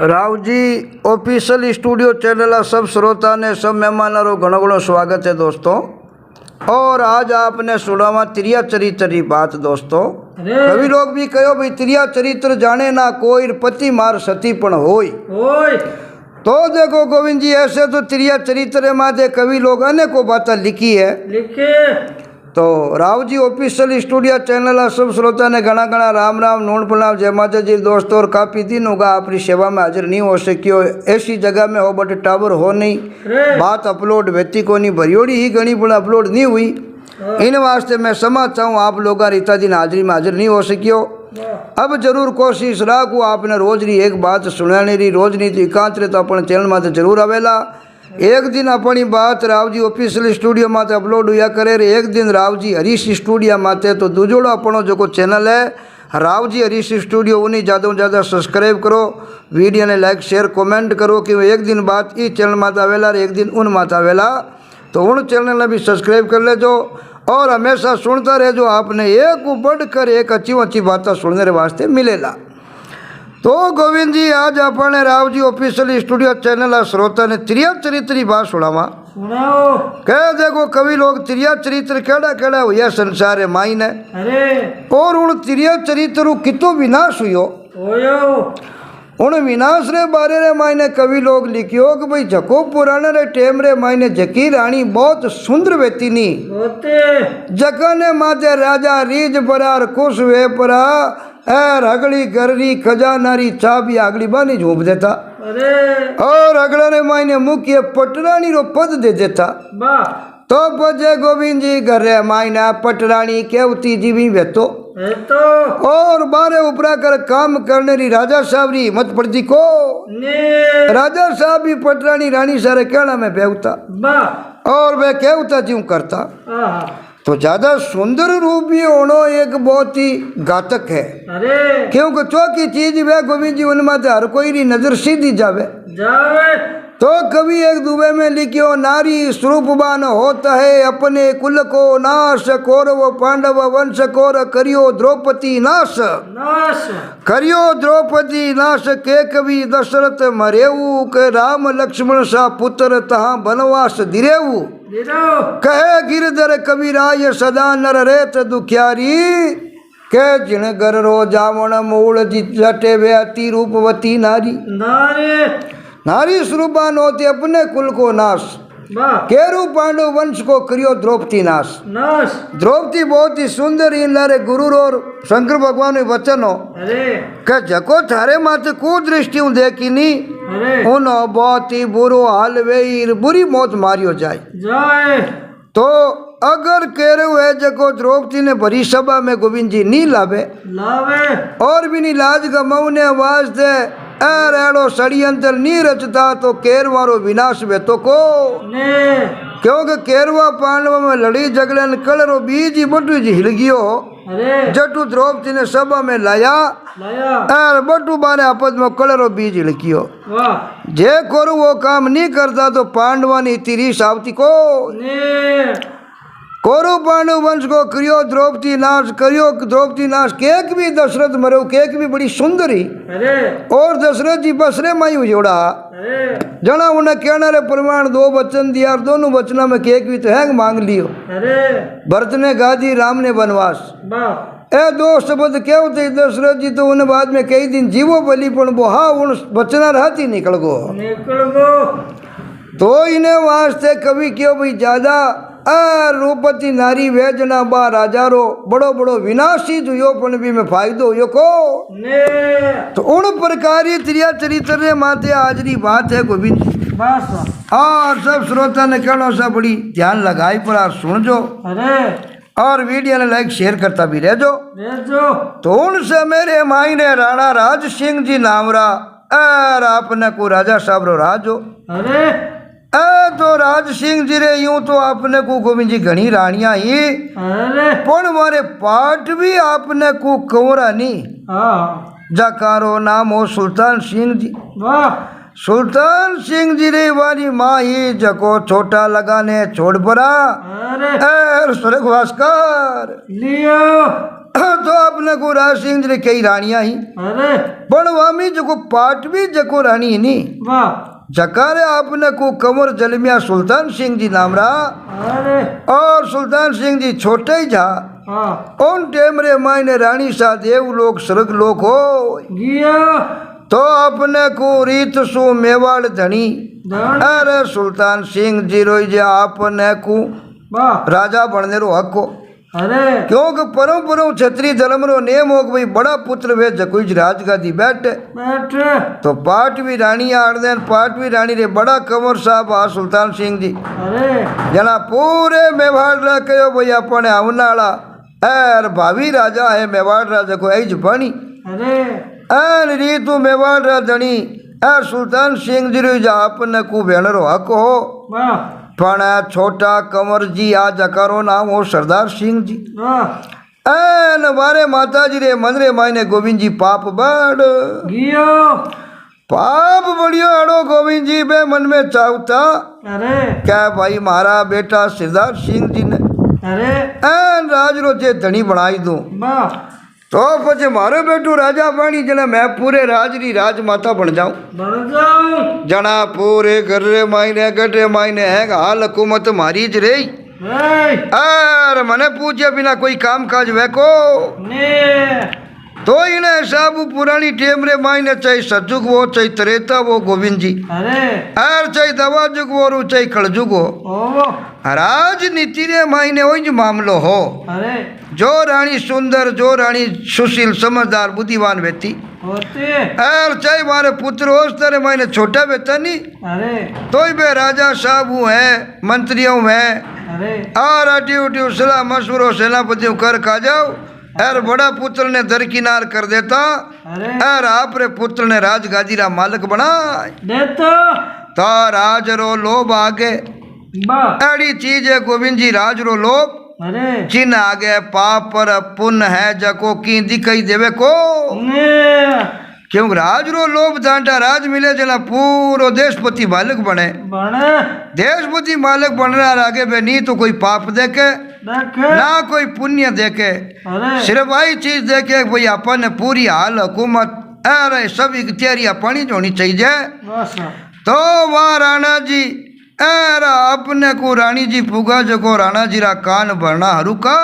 Rao ji official studio channel सब श्रोता ने सब मेहमानों घणो घणो स्वागत है दोस्तों। और आज आपने सुनावा त्रिया चरित्र की बात दोस्तों। कभी लोग भी कहो भाई त्रिया चरित्र जाने ना कोई पति मार सती पण होय। तो देखो गोविंद जी ऐसे तो त्रिया चरित्र माथे कवि लोग अनेकों बातें लिखी है तो Rao ji official studio channel सब श्रोता ने घना घना राम राम नूण प्रणाम जय माता जी दोस्तों। और काफ़ी दिन होगा अपनी सेवा में हाजिर नहीं हो सकियो, ऐसी जगह में हो बट टावर हो नहीं, बात अपलोड व्यक्ति को नहीं भरियोड़ी ही गणी पण अपलोड नहीं हुई। इन वास्ते मैं क्षमा चाहूँ आप लोग इतना दिन हाजिरी में हाजिर नहीं हो सकियो। अब जरूर कोशिश राखू आपने रोज री एक बात सुनाने री, रोज नी एकांत तो अपने चैनल में जरूर आवेला। एक दिन अपनी बात राव जी ऑफिशियल स्टूडियो माते अपलोड हुआ करे, एक दिन राव जी हरीश स्टूडियो माते। तो दूजोड़ो अपनो जो चैनल है राव जी हरीश स्टूडियो उन्हीं ज़्यादा से ज़्यादा सब्सक्राइब करो, वीडियो ने लाइक शेयर कमेंट करो कि एक दिन बात इस चैनल माते आवेला एक दिन उन माते आवेला। तो उन चैनल ने भी सब्सक्राइब कर लेजो और हमेशा सुनता रहो, आपने एक बढ़कर एक अच्छी अच्छी बातें सुनने वास्ते मिलेला। तो गोविंद जी आज अपने Rao ji official studio channel श्रोता ने त्रिया चरित्र की बात सुनावा। कह देखो कवि लोग त्रिया चरित्र केड़ा केड़ा हुआ संसार है माई ने, और उन त्रिया चरित्र कितो विनाश हुयो। उन विनाश रे बारे रे मायने कवि लोग लिखियो कि भाई जको पुराने रे टेम रे मायने जकी रानी बहुत सुंदर व्यक्ति नी जकने माते राजा रीज बरार खुश वे परा एर अगली गररी खजानारी चाबी अगली बानी झूप देता और अगला ने मायने मुख्य पटरानी रो पद दे देता। तो बजे गोविंद जी घर मायना पटरानी केवती जीवी वेतो और बारे उपरा कर काम करने री राजा साहब री मत पड़ती को राजा साहब भी पटरानी रानी सारे कहना में बेवता और वे केवता क्यों करता। तो ज्यादा सुंदर रूप भी होना एक बहुत ही घातक है, क्योंकि चौकी चीज वे गोविंद जी उनमें हर कोई री नजर सीधी जावे। तो कवि एक दुबे में लिखियो नारी स्वरूपवान होता है अपने कुल को नाश, कौरव पांडव वंश कोर करियो द्रौपदी नाश। करियो द्रौपदी नाश के कवि दशरथ मरेऊ के राम लक्ष्मण सा पुत्र तहाँ बनवास दिरेऊ। कहे गिरधर कविराय सदा नर रेत दुखियारी के जिन गर रो जावण मूल जटे वे अति रूपवती नारी। नारी स्वरूपान होती अपने कुल को नाश, केरु पांडु वंश को करियो द्रौपदी नाश। द्रौपदी बहुत ही सुंदर इन लारे गुरु और शंकर भगवान ने वचन हो कि जको थारे माथे कुदृष्टि देखी नी उन बहुत ही बुरो हाल वे बुरी मौत मारियो जाए। तो अगर कह रहे है जको द्रौपदी ने भरी सभा में गोविंद जी नहीं लावे और भी नहीं लाज गमाउने वास्ते एड़ो षड्यंत्र नहीं रचता तो केरवारो विनाश वेतो को। क्योंकि केरवा पांडव में लड़ी झगड़न कलरो बीज ही बटू जी हिल गयो जटू द्रौपदी ने सभा में लाया और बटू बारे आपस में कलरो बीज हिल गयो। जे कोरु वो काम नहीं करता तो पांडवा ने तिरीस आवती को कौरव पांडव वंश को करियो द्रौपदी नाश। करियो द्रौपदी नाश केक भी दशरथ मरो केक भी बड़ी सुंदरी और दशरथ जी बसरे मायू जोड़ा जना उन्हें कहना रे प्रमाण दो वचन दिया, दोनों वचनों में केक भी तो है मांग लियो। भरत ने गादी राम ने वनवास ए दो शब्द क्या होते दशरथ जी तो उन्हें बाद में कई दिन जीवो बली पण वो हाँ उन वचना रहती निकल गो। तो इन्हें वास्ते कभी क्यों भाई ज्यादा रूपती नारी वेजना बा राजारो बड़ो बड़ो विनाशी जो पण भी में फायदो हुयो को। तो उन प्रकार त्रिया चरित्र रे माते हाजरी बात है गोविंद। और सब श्रोता ने कहना सा बड़ी ध्यान लगाई पर सुन जो और वीडियो ने लाइक शेयर करता भी रह जो। तो उनसे मेरे माई ने राणा राज सिंह जी नामरा और आपने को राजा साहब रो राजो तो राज सिंह जी रे यूं तो आपने को गोविंद जी घनी रानियां ही पण मारे पाठ भी आपने को कंवरा नहीं जाकारो नाम हो सुल्तान सिंह जी। सुल्तान सिंह जी रे वाली माँ ही जको छोटा लगाने छोड़ पड़ा स्वर्गवास कर लियो तो आपने को राज सिंह जी ने कई रानियां ही अरे पण वामी जको पाटवी जको रानी नी वाह जकारे आपने को कंवर जलमिया सुल्तान सिंह जी नाम रहा अरे और सुल्तान सिंह जी छोटे ही था हाँ उन टेमरे मायने रानी सा देव लोक स्वर्ग लोक हो गिया तो अपने को रीत सु मेवाड़ धनी धन अरे सुल्तान सिंह जी रोई जे आपने को वाह राजा बनने रो हक हो अरे क्योंकि परम परम क्षत्रिय धर्म रो नेम हो कि भाई बड़ा पुत्र वे जकुज राजगादी बैठे बैठे तो पाटवी रानी आड़देन पाटवी रानी रे बड़ा कंवर साहब आ सुल्तान सिंह जी अरे जना पूरे मेवाड़ रा कहो भाई अपने आवनाला एर भावी राजा है मेवाड़ राजा को ऐज बनी अरे एन रीतु मेवाड़ रा धनी एर सुल्तान सिंह जी रो जा अपने को भेणरो हक हो वाह पण छोटा कंवर जी आ जकारो नाम हो सरदार सिंह जी वाह एन मारे माता जी रे मन रे मायने गोविंद जी पाप बड़ गियो पाप बढ़ियो अड़ो गोविंद जी बे मन में चाहता अरे क्या भाई मारा बेटा सरदार सिंह जी ने अरे एन राज रो जे धनी बनाई दूं वाह तो पछे मारो बेटू राजा बनी जना मैं पूरे राज री राजमाता बन जाऊं बन जाओ जना पूरे गर्रे मायने गड्रे मायने है हाल हुकूमत मारी ज रही नहीं अर मने पूछे बिना कोई काम काज वेको ने तो इन्हें सब पुरानी टेमरे मायने चाहे सजुग वो चाहे त्रेता वो गोविंद जी अरे अर चाहे दवा जुग वो चाहे खड़जुग हो ओ राजनीति रे मायने हो ज मामलो हो अरे जो रानी सुंदर जो रानी सुशील समझदार बुद्धिवान व्यक्ति होते अर चाहे मारे पुत्र हो तेरे मायने छोटा बेटा नहीं अरे तो ही बे राजा साहब हूँ है मंत्रियों में अरे और अटी उटी सलाह मशवरो सेनापतियों कर खा जाओ अर बड़ा पुत्र ने दरकिनार कर देता अरे अर आपरे पुत्र ने राजगादी रा मालिक बना देतो तो राज रो लोभ आगे वाह अड़ी चीज है गोविंद जी राज रो लोभ अरे चिन्ह आगे पाप पर पुण्य है जको की दिखाई देवे को ने क्योंकि राज रो लोभ दांटा राज मिले जना पूरो देशपति मालिक बने बने देशपति मालिक बनना आगे बे नहीं तो कोई पाप देखे देखे ना कोई पुण्य देखे अरे सिर्फ वही चीज देखे भाई अपन पूरी हाल हुकूमत अरे सब इख्तियारी अपनी होनी चाहिए बस तो वहाँ राणा जी अरे अपने को रानी जी पुगा जको राणा जी रा कान भरना हरुका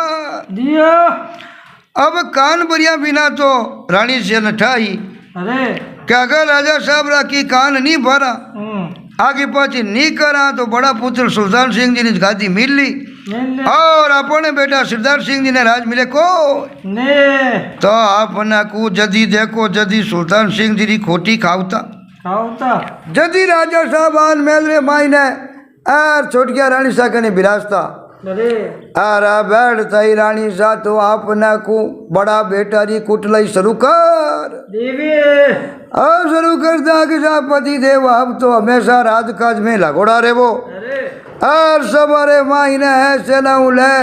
दिया अब कान भरिया बिना तो रानी से न ठाई अरे क्या अगर राजा साहब रा की कान नहीं भरा आगे पाछी नहीं करा तो बड़ा पुत्र सुल्तान सिंह जी ने गादी मिल ली ने और अपने बेटा सरदार सिंह जी ने राज मिले को ने तो अपना को जदी देखो जदी सुल्तान सिंह जी री खोटी खावता खाओता जदी राजा साहब आन मेल रे मायने आर छोटकिया रानी सा कने बिराजता अरे आरा बैठता ही रानी सा तो अपना को बड़ा बेटा री कुटलाई शुरू कर देवी और शुरू करता कि साहब पति देव अब तो हमेशा राजकाज में लगोड़ा रे वो अरे और सवारे मायने है सेना ले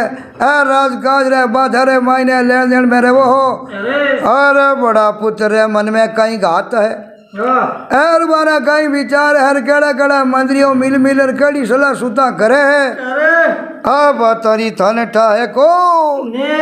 और राजकाज रे बाधरे मायने लेन देन में रे वो हो अरे और बड़ा पुत्र रे मन में कहीं घात है हाँ और बारा कहीं विचार हर केड़ा केड़ा मंत्रियों मिल मिलर कड़ी सलाह सुता करे है अरे अब तरी थन ठाए को ने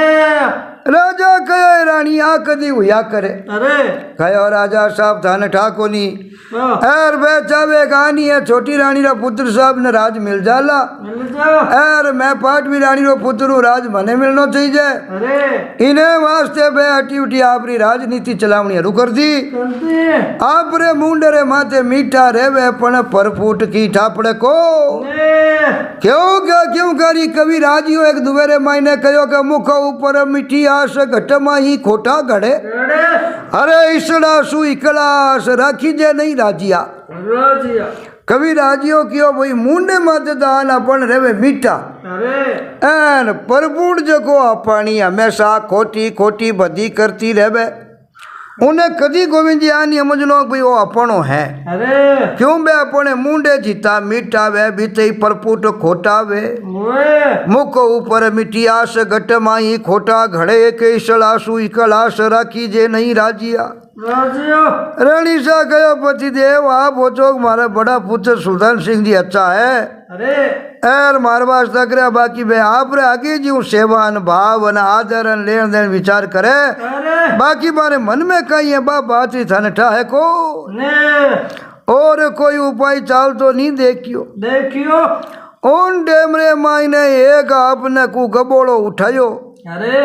राजा कहे रानी आ कदी हुआ करे अरे कहो राजा साहब धन ठाको नी वाह एर बेचावे कहानी है छोटी रानी रा पुत्र साहब ने राज मिल जाला मिल जाओ एर मैं पाटवी रानी रो पुत्र हूँ राज मने मिलना चाहिए अरे इन्हें वास्ते बे अटी उठी आपरी राजनीति चलावनी हरू कर दी करते आपरे मुंडे रे माथे मीठा रेवे पण परफूट की ठापड़े को ने क्यों करी कवि राजियो एक दुवेरे मायने कहो के मुख ऊपर मीठी आस घटमा ही खोटा घड़े अरे अरे इसड़ा सु इकलास राखी जे नहीं राजिया राजिया कवि राजियो कियो भाई मुंडे माथे दान अपन रेवे मीठा अरे एन परपूर्ण जको अपनी हमेशा खोटी खोटी बदी करती रेवे उन्हें कदी गोविंद जी आनी समझनो भाई वो अपनो है अरे क्यों बे अपने मुंडे जीता मीठा वे बीते परपूट खोटा वे ओए मुख ऊपर मिट्टी आस घट माई खोटा घड़े के सलासु इकलास राखी जे नहीं राजिया राजियो रानी सा कहो पति देव आप पूछो मारा बड़ा पुत्र सुल्तान सिंह जी अच्छा है अरे एर मार वास्ता करे बाकी बे आप रे आगे जी सेवान भाव न आदर न लेन देन विचार करे अरे बाकी मारे मन में कहीं है बा बात ही थाने ठा है को ने और कोई उपाय चाल तो नहीं देखियो देखियो उन डेमरे मायने एक आपने को गबोड़ो उठायो अरे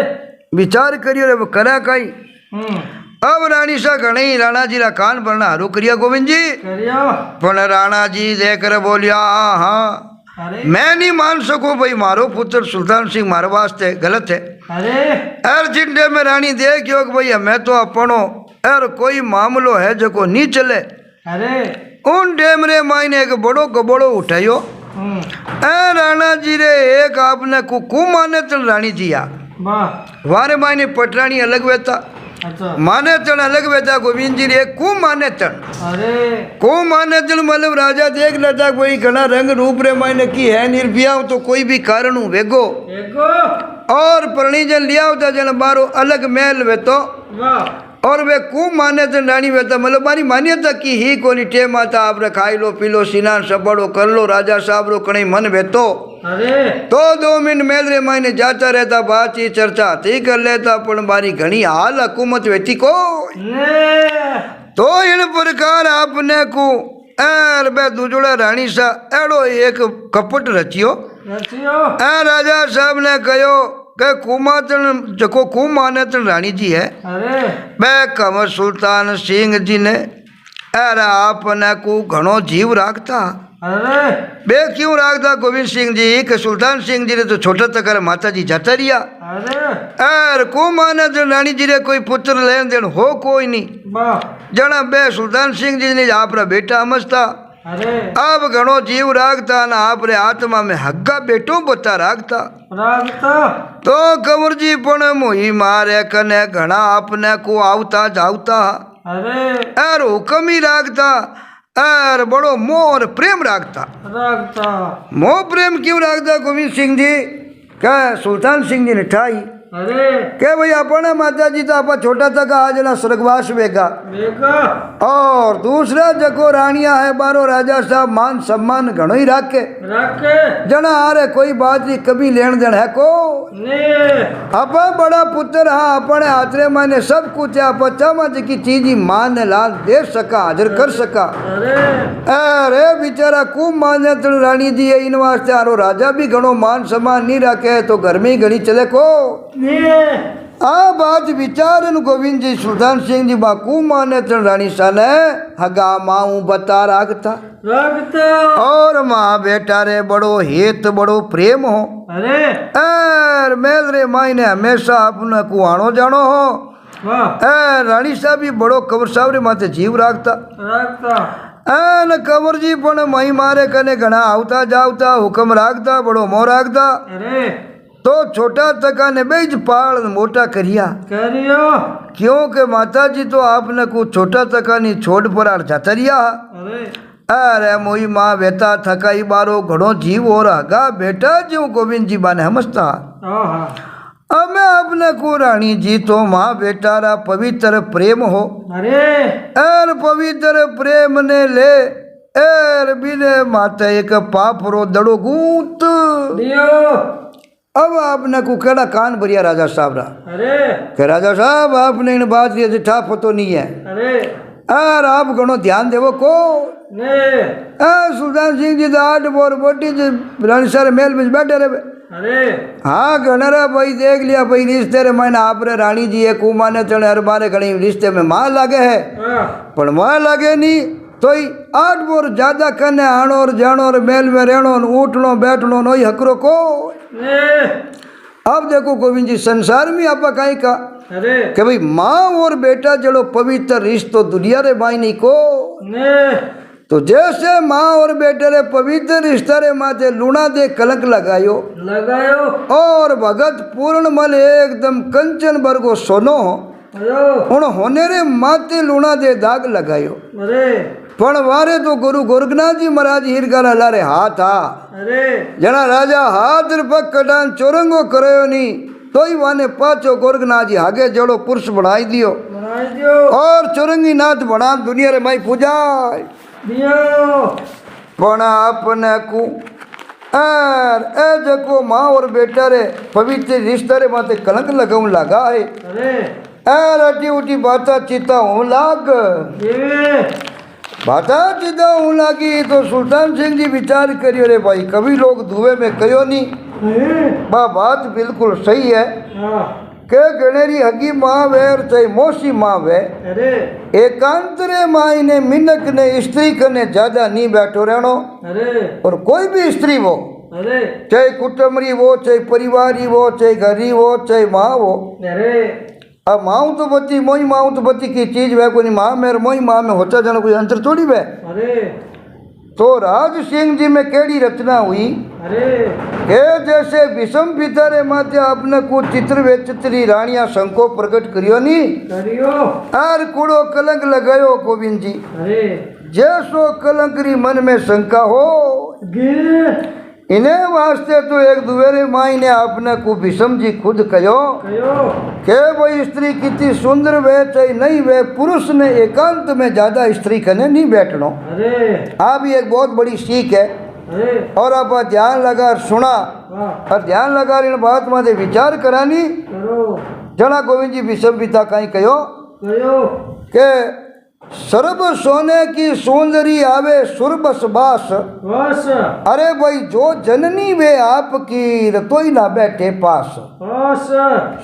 विचार करियो रे करा कई हम्म अब रानी सा घणी राणा जी रा कान भरना हारू करिया गोविंद जी करियो पण राणा जी देकर बोलिया हाँ अरे मैं नहीं मान सकूं भाई मारो पुत्र सुल्तान सिंह मारे वास्ते गलत है अरे एर जिंडे में रानी देखियो कि भैया मैं तो अपनो एर कोई मामलो है जो को नहीं चले अरे उन डेमरे मायने एक बड़ो गबड़ो उठायो ए राणा जी रे एक आपने कुकू माने चल रानी जी आ वाह वारे मायने पटरानी अलग वेता अच्छा माने चल अलग वेता गोविंद जी रे कु माने चल अरे को माने चल मतलब राजा देख लेता कोई घना रंग रूप रे मायने की है निर्भिया तो कोई भी कारण हूँ वेगो एको और परणी जन लिया होता जन बारो अलग महल वेतो वाह और वे खूब माने तो रानी वेता मतलब मारी मान्यता की ही कोनी टेम आता आप खाई लो पी लो स्नान सपड़ो कर लो राजा साहब रो कहीं मन वेतो अरे तो 2 मिनट मेल रे मायने जाता रहता बातचीत चर्चा थी कर लेता पण मारी घनी हाल हुकूमत वेती को ने तो इन प्रकार आपने को एर बे दुजोड़ा रानी सा एड़ो एक कपट रचियो रचियो ए राजा साहब ने कहो के कुमातन जको कुमानेतन रानी जी है अरे बे कंवर सुल्तान सिंह जी ने अरे आपने को घणो जीव राखता अरे बे क्यों राखता गोविंद सिंह जी के सुल्तान सिंह जी ने तो छोटा तक माता जी जाता रिया अरे एर को माने तो रानी जी रे कोई पुत्र लेन देन हो कोई नहीं वाह जना बे सुल्तान सिंह जी ने आपरा बेटा समझता अरे अब घणो जीव राखता ना आपरे आत्मा में हग्गा बेटो बता राखता रागता तो कंवर जी पण मोही मारे कने घना आपने को आवता जावता अरे एर हुक्म ही राखता एर बड़ो मोह और प्रेम राखता रागता मोह प्रेम क्यों राखता गोविंद सिंह जी क्या सुल्तान सिंह जी ने ठाई अरे के भाई अपने माता जी तो आप छोटा तक आज ना स्वर्गवास वेगा देखा और दूसरा जको रानिया है बारो राजा साहब मान सम्मान घणो ही राखे रखे जना आरे कोई बात नहीं कभी लेन देन है को ने आप बड़ा पुत्र हाँ अपने हाथरे माने सब कुछ है आप चमच की चीज ही मान लाल दे सका हाजिर कर सका अरे अरे बेचारा खूब माने तो रानी जी है इन वास्ते आरो राजा भी घणो मान सम्मान नहीं रखे तो घर में ही घनी चले को ने आ बात विचार गोविंद जी सुल्तान सिंह जी बाकू माने तो रानी सा ने हगा माऊ बता राखता रागता और माँ बेटा रे बड़ो हित बड़ो प्रेम हो अरे एर मेल रे मायने हमेशा अपने कुआणो जानो हो वाह ए रानी साहब भी बड़ो कंवर साहब रे माथे जीव राखता रागता एन कंवर जी पण मई मारे कने घना आवता जावता हुक्म राखता बड़ो मोह राखता अरे तो छोटा तका ने बेज पाल मोटा करिया करियो क्योंकि माता जी तो आपने को छोटा तका नी छोड़ पर आड़ जाता रिया अरे अरे मोई माँ बेटा थकाई बारो घणो जीव हो रहा बेटा जो गोविंद जी बाने समझता आहा अब मैं अपने को रानी जी तो माँ बेटा रा पवित्र प्रेम हो अरे एर पवित्र प्रेम ने ले एर बिने माता एक पाप रो दड़ो गूंत दियो अब आपने को केड़ा कान भरिया राजा साहब रा अरे कि राजा साहब आपने इन बात ये ठा पतो नहीं है अरे और आप घणो ध्यान देवो को ने सुल्तान सिंह जी तो 8 बोर बोटी जी रानी सारे मेल में बैठे रहे अरे हाँ घणरा भाई देख लिया भाई रिश्ते रे मैंने आप रे रानी जी एक माने चढ़े हर बारे घणी रिश्ते में माँ लागे है हाँ पर माँ लागे नहीं तो 8 बोर ज्यादा कने आनो और जानो और मेल में रहनो उठनो बैठनो नो हकरो को ने अब देखो गोविंद जी संसार में आप कहीं का अरे कि भाई माँ और बेटा जड़ो पवित्र रिश्तो दुनिया रे बाई नहीं को ने तो जैसे माँ और बेटे रे पवित्र रिश्ता रे माथे लूणा दे कलंक लगायो लगायो और भगत पूर्ण मल एकदम कंचन बरगो सोनो अयो उन होने रे माथे लूणा दे दाग लगायो अरे पण वारे तो गुरु गोरखनाथ जी महाराज हीरगाला लारे हाथ आ अरे जना राजा हाथ पग कटान चोरंगो करयो नी तो ही वाने पाछो गोरखनाथ जी आगे जड़ो पुरुष बढ़ाई दियो बनाई दियो और चुरंगी नाथ बना दुनिया रे माई पूजाय दियो पण आपने को और ए जको माँ और बेटा रे पवित्र रिश्ता रे माते कलंक लगाऊ लगा है अरे और अटी उठी बाता चिता हूँ लाग देवे बाता चिता हूँ लागी तो सुल्तान सिंह जी विचार करियो रे भाई कभी लोग धुए में कहो नहीं बा बात बिल्कुल सही है हाँ के गणेरी हगी माँ वे और चाहे मोसी माँ वे अरे एकांत रे माई ने मिनक ने स्त्री कने ज्यादा नहीं बैठो रहनो अरे और कोई भी स्त्री वो अरे चाहे कुटुंबरी वो चाहे परिवारी वो चाहे घरी वो चाहे माँ वो अरे अब माँ तो बत्ती मोई माँ तो बत्ती की चीज वह कोई माँ मेरे मोई माँ में होता जाना कोई अंतर थोड़ी वह अरे तो राज सिंह जी में केड़ी रचना हुई अरे ये जैसे विषम पिता रे माते आपने को चित्र वे चित्री रानिया संको प्रकट करियो नी करियो आर कूड़ो कलंक लगायो गोविंद जी अरे जैसो कलंकरी मन में शंका हो गिर इन्हें वास्ते तो एक दुवेरे माई ने आपने को विषम जी खुद कहो कयो के वही स्त्री कितनी सुंदर वे चाहे नहीं वे पुरुष ने एकांत में ज्यादा स्त्री कने नहीं बैठनो अरे आप भी एक बहुत बड़ी सीख है अरे और आप ध्यान लगा सुना वाह और ध्यान लगा इन बात माते विचार करानी करो जना गोविंद जी विषम पिता कहीं कहो कयो के सर्व सोने की सुंदरी आवे सुरबस बास बस अरे भाई जो जननी वे आपकी रतोई ना बैठे पास बस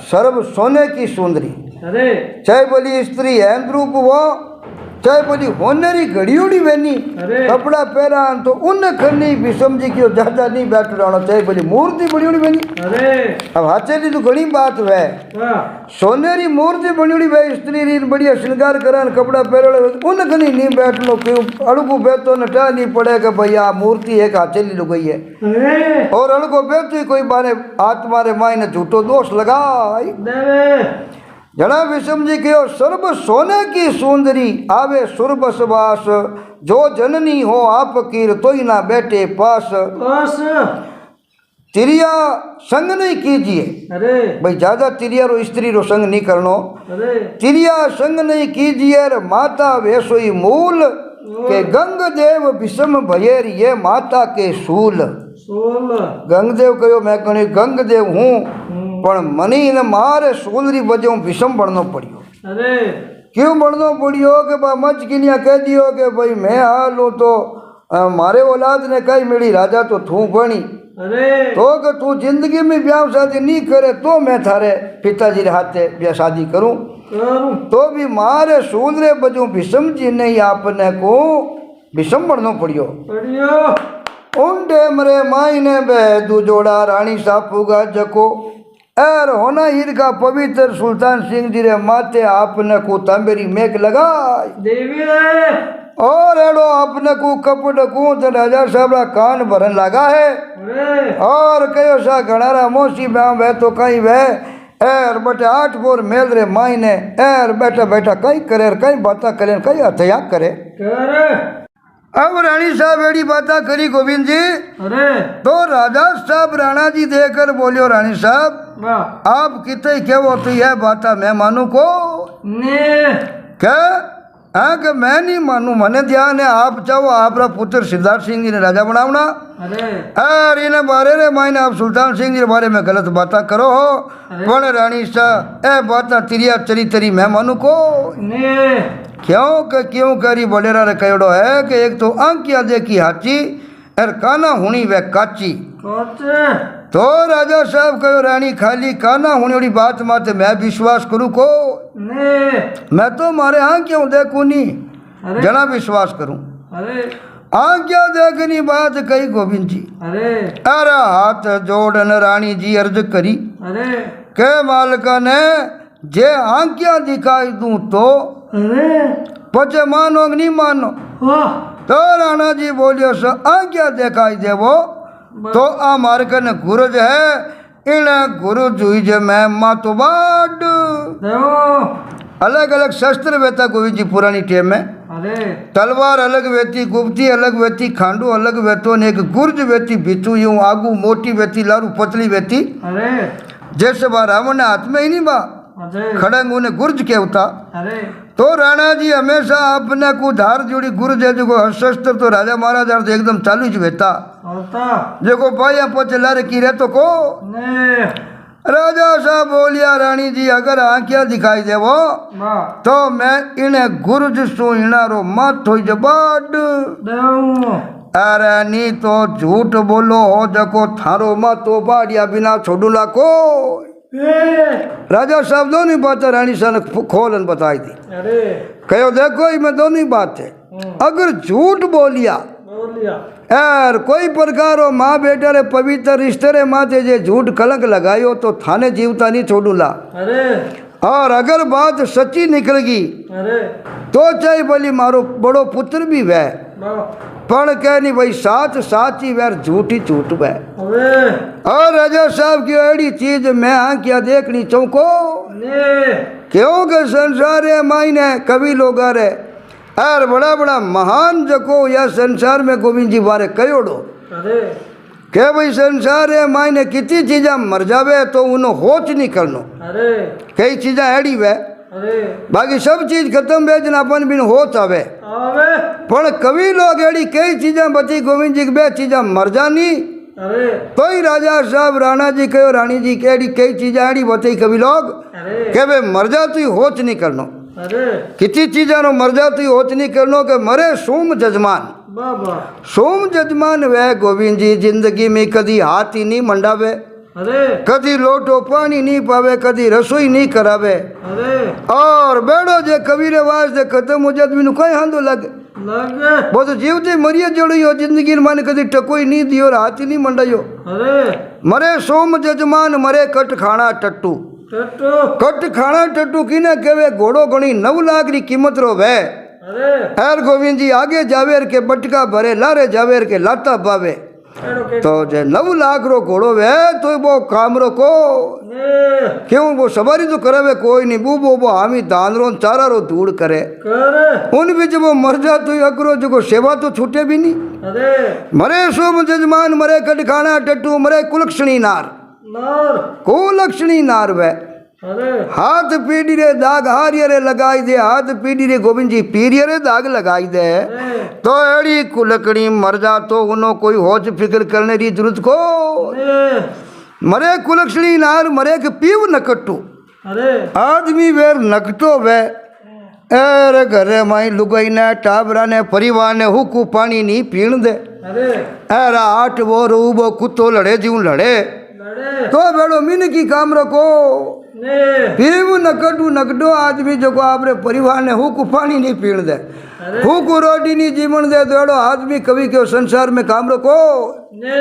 सर्व सोने की सुंदरी अरे चाहे बोली स्त्री है रूप वो चाहे बोली होनेरी घड़ियोड़ी वेनी अरे कपड़ा पहरा तो उन खन्नी विषम जी की ज्यादा नहीं बैठ रहा चाहे बोली मूर्ति बड़ी वेनी अरे अब हाथेली तो घनी बात है वाह सोनेरी मूर्ति बनी वे स्त्री री बढ़िया श्रृंगार करान कपड़ा पहरे उन खनी नहीं बैठनो क्यों अड़गू बेतो न टा नहीं पड़े कि भैया मूर्ति एक हाथेली लुक गई है अरे और अड़गो बेतो ही कोई बारे आत्मा रे माई ने झूठो दोष लगाई देवे जना विषम जी कहो सर्व सोने की सुंदरी आवे सुरबसवास जो जननी हो आपकी तोई ना बैठे पास बस तिरिया संग नहीं कीजिए अरे भाई ज्यादा तिरिया रो स्त्री रो संग नहीं करनो अरे तिरिया संग नहीं कीजिए रे माता वैसोई मूल के गंग देव विषम भयेर ये माता के सूल सोल गंगदेव कहो मैं कहीं गंगदेव हूँ पण मनी ने मारे सूलरी बजे विषम बननो पड़ियो अरे क्यों बननो पड़ियो कि बा मच किनिया कह दियो कि भाई मैं हाल हूँ तो मारे औलाद ने कही मिली राजा तो थू बनी अरे तो कि तू जिंदगी में ब्याह शादी नहीं करे तो मैं थारे पिताजी रे हाथे ब्याह शादी करूं करूं तो भी मारे सूलरे बजू विषम जी नहीं आपने को विषम बननो पड़ियो पढ़ियो उन टेमरे माई ने बे दू जोड़ा रानी सापूगा जको एर होना हीर का पवित्र सुल्तान सिंह जी रे माते आपने को तांबेरी मेघ लगाई देवी और एडो अपने को कपट को राजा साहब कान भरन लगा है अरे और कहो सा घनारा मोसी ब्याह वे तो कहीं वे एर बटे 8 बोर मेल रे माई ने एर बैठा बैठा कहीं करे कहीं बात करे कहीं हथया करे कर अब रानी साहब एड़ी बात करी गोविंद जी अरे तो राजा साहब राणा जी देकर बोलियो रानी साहब वाह आप कितने क्या वो तो यह बात मैं मानू को ने क्या हाँ कि मैं नहीं मानू मने ध्यान है आप चाहो आपरा पुत्र सिद्धार्थ सिंह जी ने राजा बनावना अरे और इन्हें बारे रे मायने आप सुल्तान सिंह जी के बारे में गलत बात करो हो पण रानी सा ए बात तिरिया चरी तरी मैं मानू को ने क्यों करी बडेरा रे कहोड़ो है कि एक तो आंकिया देखी हाची और काना हुणी वे काची कोचे तो राजा साहब कहो रानी खाली काना हुणी बात माते मैं विश्वास करूँ को ने मैं तो मारे आंकियों देखू नहीं अरे जना विश्वास करूँ अरे आंकिया देखनी बात कही गोविंद जी अरे अरे हाथ जोड़न रानी जी अर्ज करी अरे के मालका ने जे आंकिया दिखाई दूं तो अरे पचे मानो कि नहीं मानो वाह तो राणा जी बोलियो सो आंकिया दिखाई देवो तो आ मारकन गुरुज है इन गुरु जुईज में मातो बाड देवो अलग अलग शस्त्र वेता गोविंद जी पुरानी टेम में अरे तलवार अलग वेती गुप्ती अलग वेती खांडू अलग वेतो ने एक गुर्ज वेती बिचू यूं आगू मोटी वेती लारू पतली वेती अरे जैसे बा रावण ने हाथ में ही नहीं बा अरे खड़ंग उन्हें गुर्ज कहता। अरे तो राणा जी हमेशा अपने को धार जोड़ी गुर्ज है जो शस्त्र तो राजा महाराजा तो एकदम चालू ज बेता होता जो पाया पचे लारे की रहे तो को ने राजा साहब बोलिया रानी जी अगर आंखिया दिखाई देवो वाह तो मैं इन्हें गुर्ज सु इनारो मत हो जबाड देऊ अरे नी तो झूठ बोलो हो जको थारो मत तो बाड़िया बिना छोड़ूला को राजा साहब दोनों बातें रानी सन खोलन बताई दी। अरे कहो देखो इसमें दोनों बात है अगर झूठ बोलिया बोलिया यार कोई प्रकार हो माँ बेटा रे पवित्र रिश्ते रे माथे जे झूठ कलंक लगायो तो थाने जीवता नहीं छोड़ूला। अरे और अगर बात सच्ची निकलगी अरे तो चाहे बोली मारो बड़ो पुत्र भी वह वाह पण कह नहीं भाई साच साची वैर झूठी झूठ वह। अबे और राजा साहब की एड़ी चीज मैं हाँ क्या देखनी चौको ने क्यों के संसार है मायने कवि लोग रे यार बड़ा बड़ा महान जको या संसार में गोविंद जी बारे कयोड़ो अरे के भाई संसार है मायने कितनी चीजा मर जावे तो उन्हों होच नहीं करनो अरे कई चीजा एड़ी वे अरे बाकी सब चीज खत्म बेचन अपन बिन होच आवे आवे पण कवि लोग एड़ी कई चीजा बची गोविंद जी की बे चीजा मर जानी अरे तो ही राजा साहब राणा जी कहो रानी जी केड़ी कई चीजा एड़ी बताई कवि लोग अरे के वे मर जा तू होच नहीं करनो अरे कितनी चीजा नो मर जा तू होच नहीं करनो के मरे सोम जजमान बाबा सोम जजमान वह गोविंद जी जिंदगी में कदी हाथ ही नहीं मंडावे अरे कदी लोटो पानी नहीं पावे कदी रसोई नहीं करावे अरे और बेड़ो जे कबीरे वास दे खत्म हो जात बिनु कोई हांदो लगे लगे वो तो जीवते मरिए जोड़ियो जिंदगी माने कदी टकोई नहीं दियो हाथ ही नहीं मंडायो। अरे मरे सोम जजमान मरे कट खाना टट्टू टट्टू कट खाना टट्टू किने केवे घोड़ो घणी 9 लाख री कीमत रो वे अरे हर गोविंद जी आगे जावेर के बटका भरे लारे जावेर के लाता पावे एड़ो के तो जे 9 लाख रो घोड़ो वे तो वो कामरो को ने क्यों वो सवारी तो करे कोई नहीं बूबो वो हामी दानरो चारा रो धूड़ करे करे उन बीच वो मर जा तो अकरो जो सेवा तो छूटे भी नहीं। अरे मरे सोम जजमान मरे कटखाना टट्टू मरे कुलक्षणी नार नार कुलक्षणी नार वे अरे हाथ पीढ़ी रे दाग हारिये रे लगाई दे हाथ पीढ़ी रे गोविंद जी पीरिये रे दाग लगाई दे अरे तो एड़ी कुलकड़ी मर जा तो उन्हों कोई होश फिक्र करने की जरूरत को ने मरे कुलक्षणी नार मरे के पीव नकट्टू अरे आदमी वेर नकटो वे एर घरे माई लुगाई ने टाबरा ने परिवार ने हुकू पानी नहीं पीण दे अरे एर 8 वो रूबो कुत्तो लड़े जीव लड़े लड़े तो बेड़ो मिन की काम रखो ने पीव नकटू नकटो आदमी जो आपरे परिवार ने हुकू पानी नहीं पीण दे अरे हुकू रोटी नहीं जीवन दे तो एड़ो आदमी कभी क्यों संसार में काम रखो ने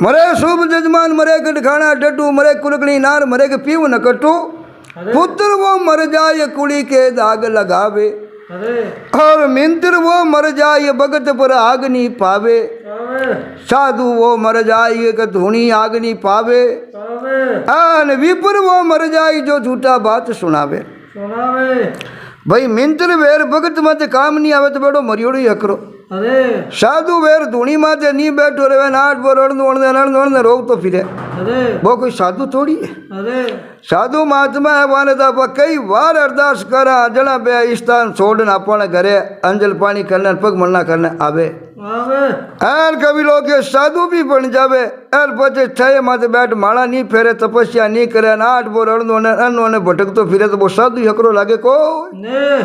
मरे शुभ जजमान मरे कटखाना टट्टू मरे कुलकड़ी नार मरे के पीव नकटू अरे पुत्र वो मर जाए कुड़ी के दाग लगावे अरे और मिंत्र वो मर जाए भगत पर आग नहीं पावे आवे साधु वो मर जाए कि धूनी आग नहीं पावे आवे आन विपुर वो मर जाए जो झूठा बात सुनावे। सुनावे भाई मिंत्र वेर भगत मत काम नहीं आवे तो बेड़ो मरियोड़ो ही हकरो अरे साधु वेर धूनी माते नहीं बैठो रहे नाट पर रण रोग तो फिरे अरे वो कोई साधु थोड़ी है। अरे साधु महात्मा है वाने तो कई बार अरदास करा जड़ा बे स्थान छोड़न अपने घरे अंजल पानी करने पग मरना करने आवे आवे एर कभी लोग के साधु भी बन जावे एर पचे छे माथे बैठ माला नहीं फेरे तपस्या नहीं करे नाट बोर अन्न भटक तो फिरे तो वो साधु हकरो लागे को ने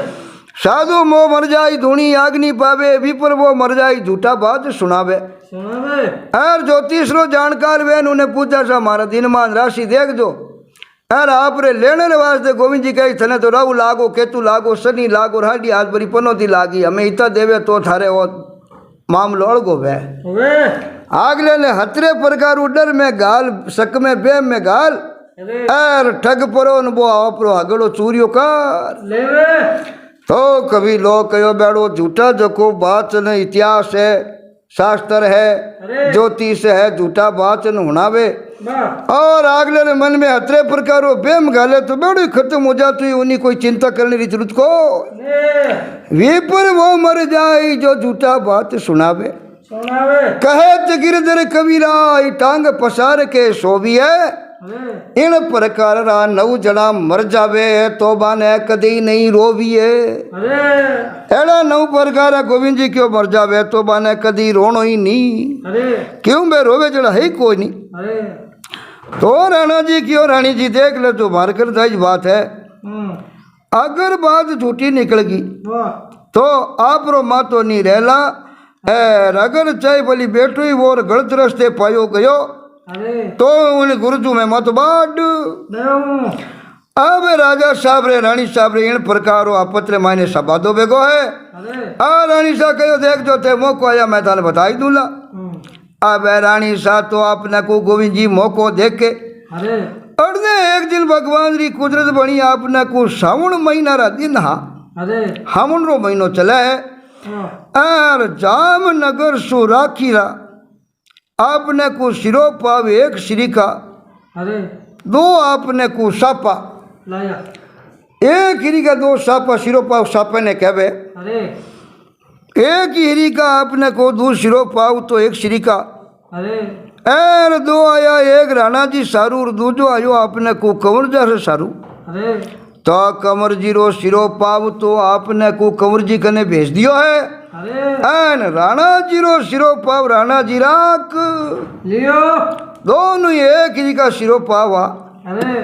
साधु मोह मर जाई धूनी आग नहीं पावे विपर वो मर जाई झूठा बात सुनावे। सुनावे एर ज्योतिषरो जानकार वेन उन्हें पूछा सा मारा दिनमान राशि देख जो एर आप रे लेने रे वास्ते गोविंद जी कही थने तो राहु लागो केतु लागो शनि लागो राडी हाथ भरी पनौती लागी हमें इतना देवे तो थारे वो मामलो अड़गो वे वे आगले ने हतरे प्रकार उडर में गाल शक में बेम में गाल अरे एर ठग परो न वो आपरो हगड़ो चूरियो कर लेवे तो कभी लोग कहो बेड़ो झूठा जको बात न इतिहास है शास्त्र है अरे ज्योतिष है झूठा बात न हुनावे वाह और आगले ने मन में हतरे प्रकारो बेम गाले तो बेड़ो खत्म हो जाती उन्हीं कोई चिंता करने की जरूरत को ने विपर वो मर जाए जो झूठा बात सुनावे सुनावे कहे गिरधर कबीरा टांग पसार के सोवी है अरे इन प्रकार रा 9 जणा मर जावे तो बाने कदी नहीं रोविए। अरे एड़ा 9 प्रकार गोविंद जी क्यों मर जावे तो बाने कदी रोनो ही नहीं। अरे क्यों बे रोवे जड़ा है ही कोई नहीं। अरे तो राणा जी क्यों रानी जी देख ले तो मार कर दज बात है। अगर बात झूठी निकल गई वाह तो आप रो माँ तो नहीं रहला। अगर चाहे बोली बेटो ही वो गलत रास्ते पायो गयो अरे तो उन गुरुजू में मत बाढ़। देव अब राजा साहब रे रानी साहब रे इन प्रकार आपत्रे मायने सबादो बेगो है। अरे आ रानी साहब कहो देख जो ते मौको आया मैं थाने बताई दूला। अब रानी साहब तो आपने को गोविंद जी मौको देखे अरे अड़ने एक दिन भगवान री कुदरत बनी आपने को सावन महीना रा दिन हा अरे हामुन रो महीनो चला है और जामनगर सु राखीरा आपने को सिरो पाव एक श्रीका अरे 2 आपने को सापा लाया एक हिरी का 2 सापा सिरो पाव सापे ने कहवे। अरे एक ही हिरी का आपने को 2 सिरो पाव तो एक श्री का अरे एर 2 आया एक राणा जी सारू और दूजो आयो आपने को कंवर जैसे सारू। अरे तो कंवर जी रो सिरो पाव तो आपने को कंवर जी कने भेज दियो है। अरे एन राणा जी रो सिरो पाव राणा जी राख लियो दोनों एक ही का सिरो पाव आ। अरे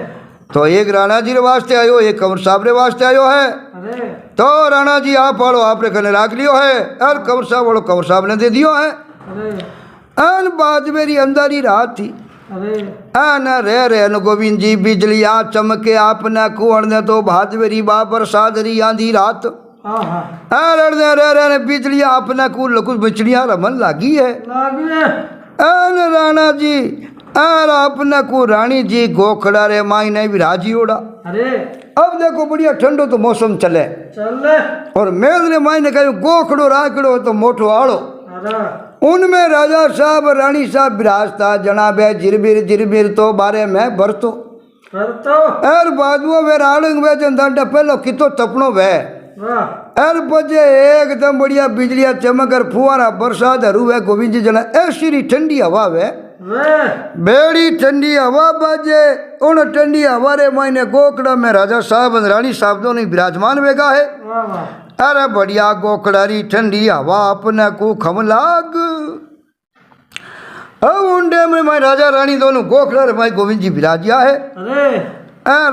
तो एक राणा जी रे वास्ते आयो एक कंवर साहब रे वास्ते आयो है। अरे तो राणा जी आप वालो आपने कने राख लियो है और कंवर साहब वालो कंवर साहब ने दे दियो है। अरे एन बाद मेरी अंधारी रात थी अरे एन रे न गोविंद जी बिजलियाँ चमके आपने कुआं ने तो भादवेरी बाबर सादरी आंधी रात हाँ रे ने बिजलियाँ अपने कुछ बिचड़ियाँ रमन लागी है। लागे एन राणा जी और अपने को रानी जी गोखड़ा रे मायने विराजी ओड़ा। अरे अब देखो बढ़िया ठंडो तो मौसम चले चल और मेल रे मायने कहो गोखड़ो राखड़ो तो मोटो आड़ो। अरे उनमें राजा साहब रानी साहब विराजता जनाबे जिरबिर तो बारे में भरतो कर तो एर बादुओ वे राणंग वे जंदांडा पहलो कितो तपनो वे वाह एर बजे एकदम बढ़िया बिजलियां चमकर फुवारा बरसात हरूले गोविंद जी जना ऐसी ठंडी हवा वे वे बेड़ी ठंडी हवा बाजे उन ठंडी हवा रे मायने गोकड़ा में राजा साहब और रानी साहब दोनों विराजमान वेगा है। वाह वाह अरे बढ़िया गोकड़ारी ठंडी हवा अपने को खमलाग अब उंडे में मैं राजा रानी दोनों गोखड़ा रे माई गोविंद जी विराजिया है। अरे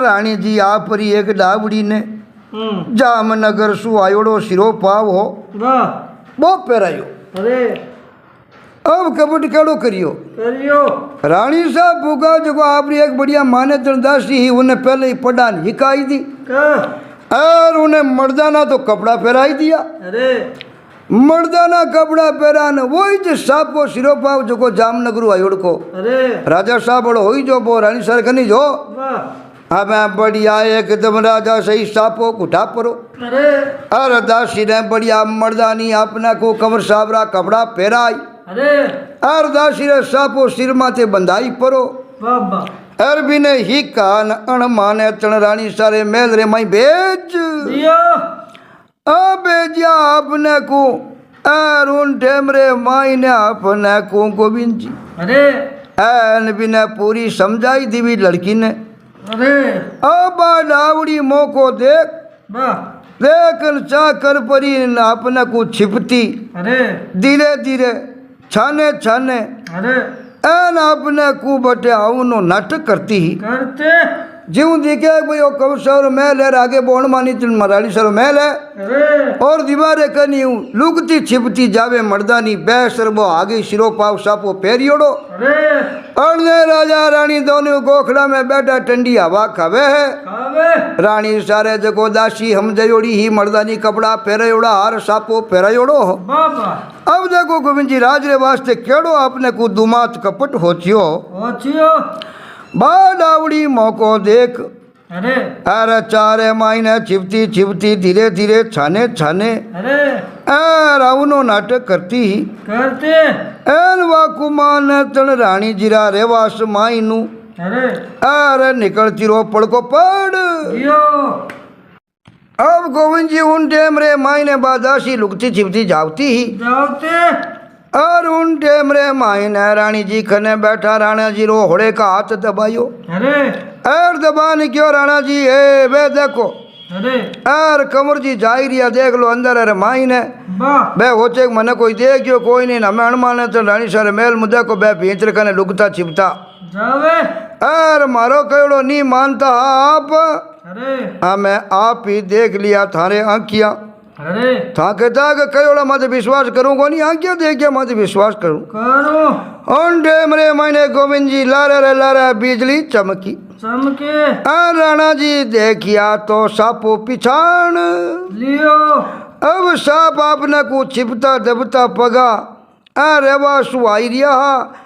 रानी जी आप री एक डावड़ी ने जामनगर सु आयोड़ो सिरो पाव हो वाह वो पेरायो। अरे अब कबड्डी केड़ो करियो करियो रानी साहब भूगा जो आपरी एक बढ़िया माने तनदासी ही उन्हें पहले ही पढ़ान हिकाई दी का और उन्हें मर्दाना तो कपड़ा पहराई दिया। अरे मर्दाना कपड़ा पहरान वही जो सापो सिरो पाव जो को जामनगरू आयोड़ को अरे राजा साहब बड़ो होई जो बो रानी सर कनी जो वाह हमें बढ़िया एकदम राजा सही सापो कुटा परो। अरे और दासी ने बढ़िया मर्दानी अपना को कंवर साबरा कपड़ा पहराई अरे और दासी ने सापो सिर माथे बंधाई परो। बाबा अरबी ने ही कान अण माने तण रानी सारे मेल रे माई भेज दियो भेजिया अपने को और उन टेमरे माई ने अपने को गोविंद जी अरे एन भी ने पूरी समझाई दी लड़की ने। अरे अब डावड़ी मोको देख वाह देख चा कर परी अपने को छिपती अरे धीरे धीरे छाने छाने अरे एन अपने को बटे आवनो नाटक करती ही करते जीव दिखे भाई वो कौशर महल है आगे बोण मानी मराली सर महल है अरे और दीवारे कनी लुकती छिपती जावे मर्दानी बैसर वो आगे सिरो पाव सापो पेरियोड़ो। अरे अड़ने राजा रानी दोनों गोखड़ा में बैठा ठंडी हवा खावे है। खावे रानी सारे जगो दासी हम जयोड़ी ही मर्दानी कपड़ा पहरायोड़ा हार सापो पहरायोड़ो। बाबा अब देखो गोविंद जी राज रे वास्ते केड़ो आपने को दुमात कपट होचियो ओछियो बावड़ी मौको देख अरे अरे चारे मायने छिपती छिपती धीरे धीरे छाने छाने अरे रावनो नाटक करती ही करते एन वाकुमान तण रानी जीरा रेवास मायनू अरे अरे निकलती रो पड़को पड़ दियो अब गोविंद जी उन टेम रे मायने बादासी लुकती छिपती जावती ही जाओते और उन टेम रे मायने रानी जी खने बैठा राणा जी रो होड़े का हाथ दबायो अरे और दबाने क्यों राणा जी ए वे देखो अरे और कमर जी जाई रिया देख लो अंदर अरे मायने वाह बे होचे मने कोई देखियो कोई नहीं हमें अणमाने तो रानी सारे मेल मुद्दे को बे भीतर कने लुकता छिपता जावे और मारो कहोड़ो नहीं मानता आप अरे हमें आप ही देख लिया थारे आँखियाँ अरे था कहता कि कहोड़ा मत विश्वास करूँगा नहीं आँखियाँ देख के मत विश्वास करूँ करो उन टेम रे मैंने गोविंद जी लारा बिजली चमकी चमके राणा जी देखिया तो सापो पिछाण लियो अब साप आपने को छिपता दबता पगा रेवा सुहाई रिया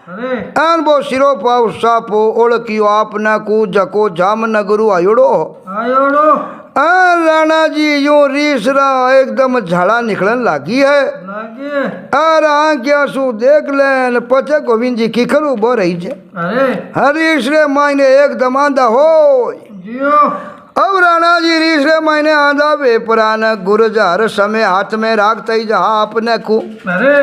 अरे वो सिरो पाव सापो ओळखियो आपने को जको जामनगरु आयोड़ो आयोड़ो राणा जी यूं रीसरा एकदम झाड़ा निकलन लागी है लागे आँखिया सु देख लेन पचे गोविंद जी की करू बो रही है अरे हरीश रे मायने एकदम आंधा हो जियो अब राणा जी रीस रे मायने आंधा वे पुराना गुरजार समय हाथ में राखते ही जहा अपने को अरे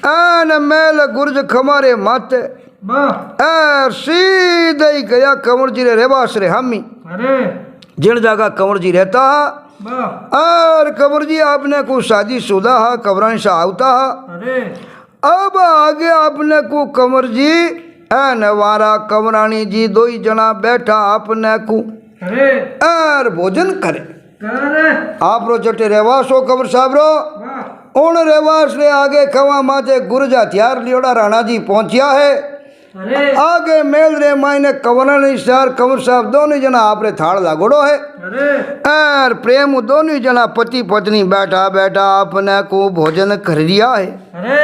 आन मेल गुरज खमारे माते वाह सीधे ही गया कंवर जी रे रेवास रे हमी अरे जिन जगह कंवर जी रहता वाह और कंवर जी आपने को शादी शुदा हा कबरान से आवता हा अरे अब आगे आपने को कंवर जी नवारा कंवरानी जी दो ही जना बैठा आपने को अरे और भोजन करे करे आप रो जटे रेवास हो कंवर साहब रो वाह उन रेवास रे आगे खवा माते गुरज हथियार लियोड़ा राणा जी पहुंचिया है अरे आगे मेल रे मायने कंवरानी सार कंवर साहब दोनों जना आपरे थाड़ लागोड़ो है अरे और प्रेम दोनों जना पति पत्नी बैठा बैठा अपने को भोजन कर रिया है अरे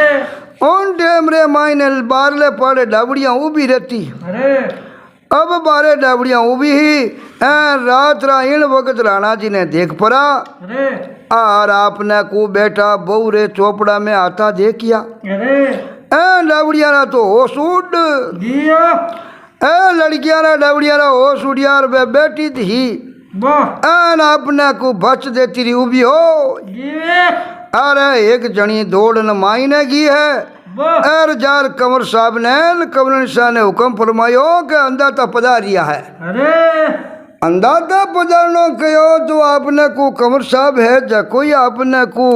उन टेम रे मायने बारले पाड़े डाबड़ियाँ उभी रहती अरे अब बारे डाबड़ियाँ उभी ही रात इन वक्त राणा जी ने देख पड़ा अरे और आपने को बेटा बहू रे चोपड़ा में आता देखिया अरे डाबड़िया रा तो होश उड़ जियो लड़कियां रा डाबड़िया रा होश उड़ियार वे बेटी थी वाह अपने को बच देती रही उभी हो जीवे अरे एक जनी दौड़न मायने की है वाह और जार कंवर साहब ने कंवर शाह ने हुक्म फरमायो कि अंदाता पधारिया है अरे अंदाता पधारनो कहो तो आपने को कंवर साहब है जकोई आपने को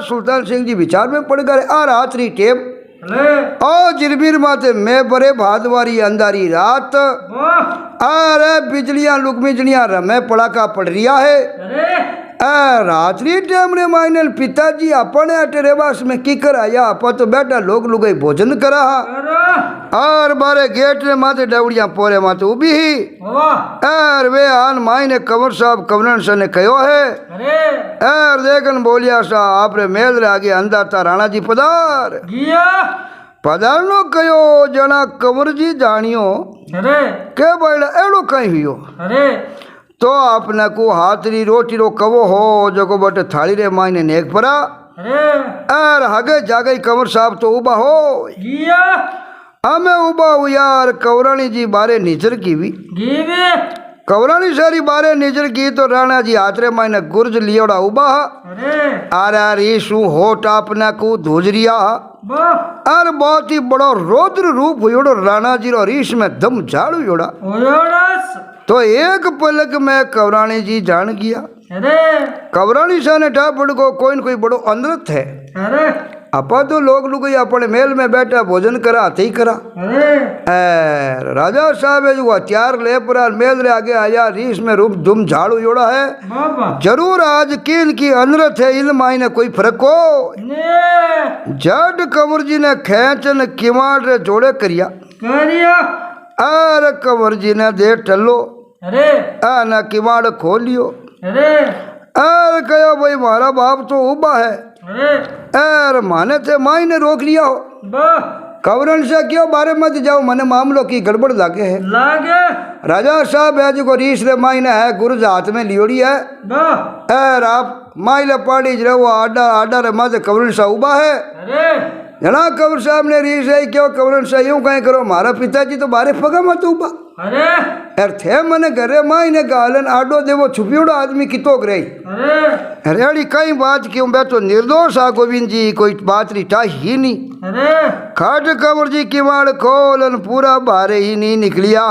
सुल्तान सिंह जी विचार में पड़ गए आ रात्रि टेम अरे ओ जिरबीर माते मैं बड़े भादवारी अंधारी रात वाह अरे बिजलियां लुकमिजलियां रमे पड़ाका पड़ रिया है अरे रात्रि टाइम रे मायने पिताजी अपने अटेरेवास में की कर आया आप तो बेटा लोग लुगाई भोजन करा करो और बारे गेट रे माते डावड़ियां पोरे माते उभी ही वाह और वे आन मायने कंवर साहब कंवरन सा ने कहो है अरे और देखन बोलिया सा आप रे मेल रे आगे अंदर ता राणा जी पधार जियो पधारनो कहो जना कंवर जी जानियो अरे के बोला एड़ो कहीं हुयो अरे तो आपने को हाथरी रोटी रो कवो हो जको बटे थाली रे मायने नेक परा अरे और हगे जागे कंवर साहब तो उबा हो जियो हमें उबा हो यार कंवरानी जी बारे निजर की भी जीवे कंवरानी सारी बारे निजर की तो राणा जी हाथरे मायने गुर्ज लियोड़ा उबा अरे आर ईसु होट आपने को धुजरिया वाह और बहुत ही बड़ो रौद्र रूप हुयोड़ो राणा जी रो रीस में दम झाड़ू योड़ा ओयोड़स तो एक पलक में कंवरानी जी जान गया अरे कंवरानी शाह ने ठापड़ को कोई न कोई बड़ो अनृत है अरे अपा तो लोग लुगई अपने मेल में बैठा भोजन करा हाथ ही करा अरे राजा साहब है जो हथियार ले परा मेल रे आगे आया रीस में रूप दुम झाड़ू जोड़ा है बाबा जरूर आज किन की अनृत है इन मायने कोई फर्क हो ने जड कंवर जी ने खेचन किमाड़ रे जोड़े करिया करिया और कंवर जी ने दे टलो अरे ना किमाड़ खोलियो अरे और कहो भाई मारा बाप तो उबा है अरे और माने थे माई ने रोक लिया हो वाह कंवरन से क्यों बारे मत जाओ मने मामलों की गड़बड़ लागे है लागे राजा साहब है जो रीस रे माई ने है गुरु हाथ में लियोड़ी है वाह और आप माई ले पाड़ी ज वो आडा आडा रे माते कंवरन सा उबा है अरे जना कंवर साहब ने रीस है क्यों कंवरन से यूं कहीं करो मारा पिताजी तो बारे फगा मत उबा अरे यार थे मने घरे माई ने गालन आडो देवो छुपियोड़ो आदमी कितोक रही अरे अरे अड़ी कई बात क्यों मैं तो निर्दोष आ गोविंद जी कोई बात रिटा ही नहीं अरे खट कंवर जी किवाड़ खोलन पूरा बारे ही नहीं निकलिया।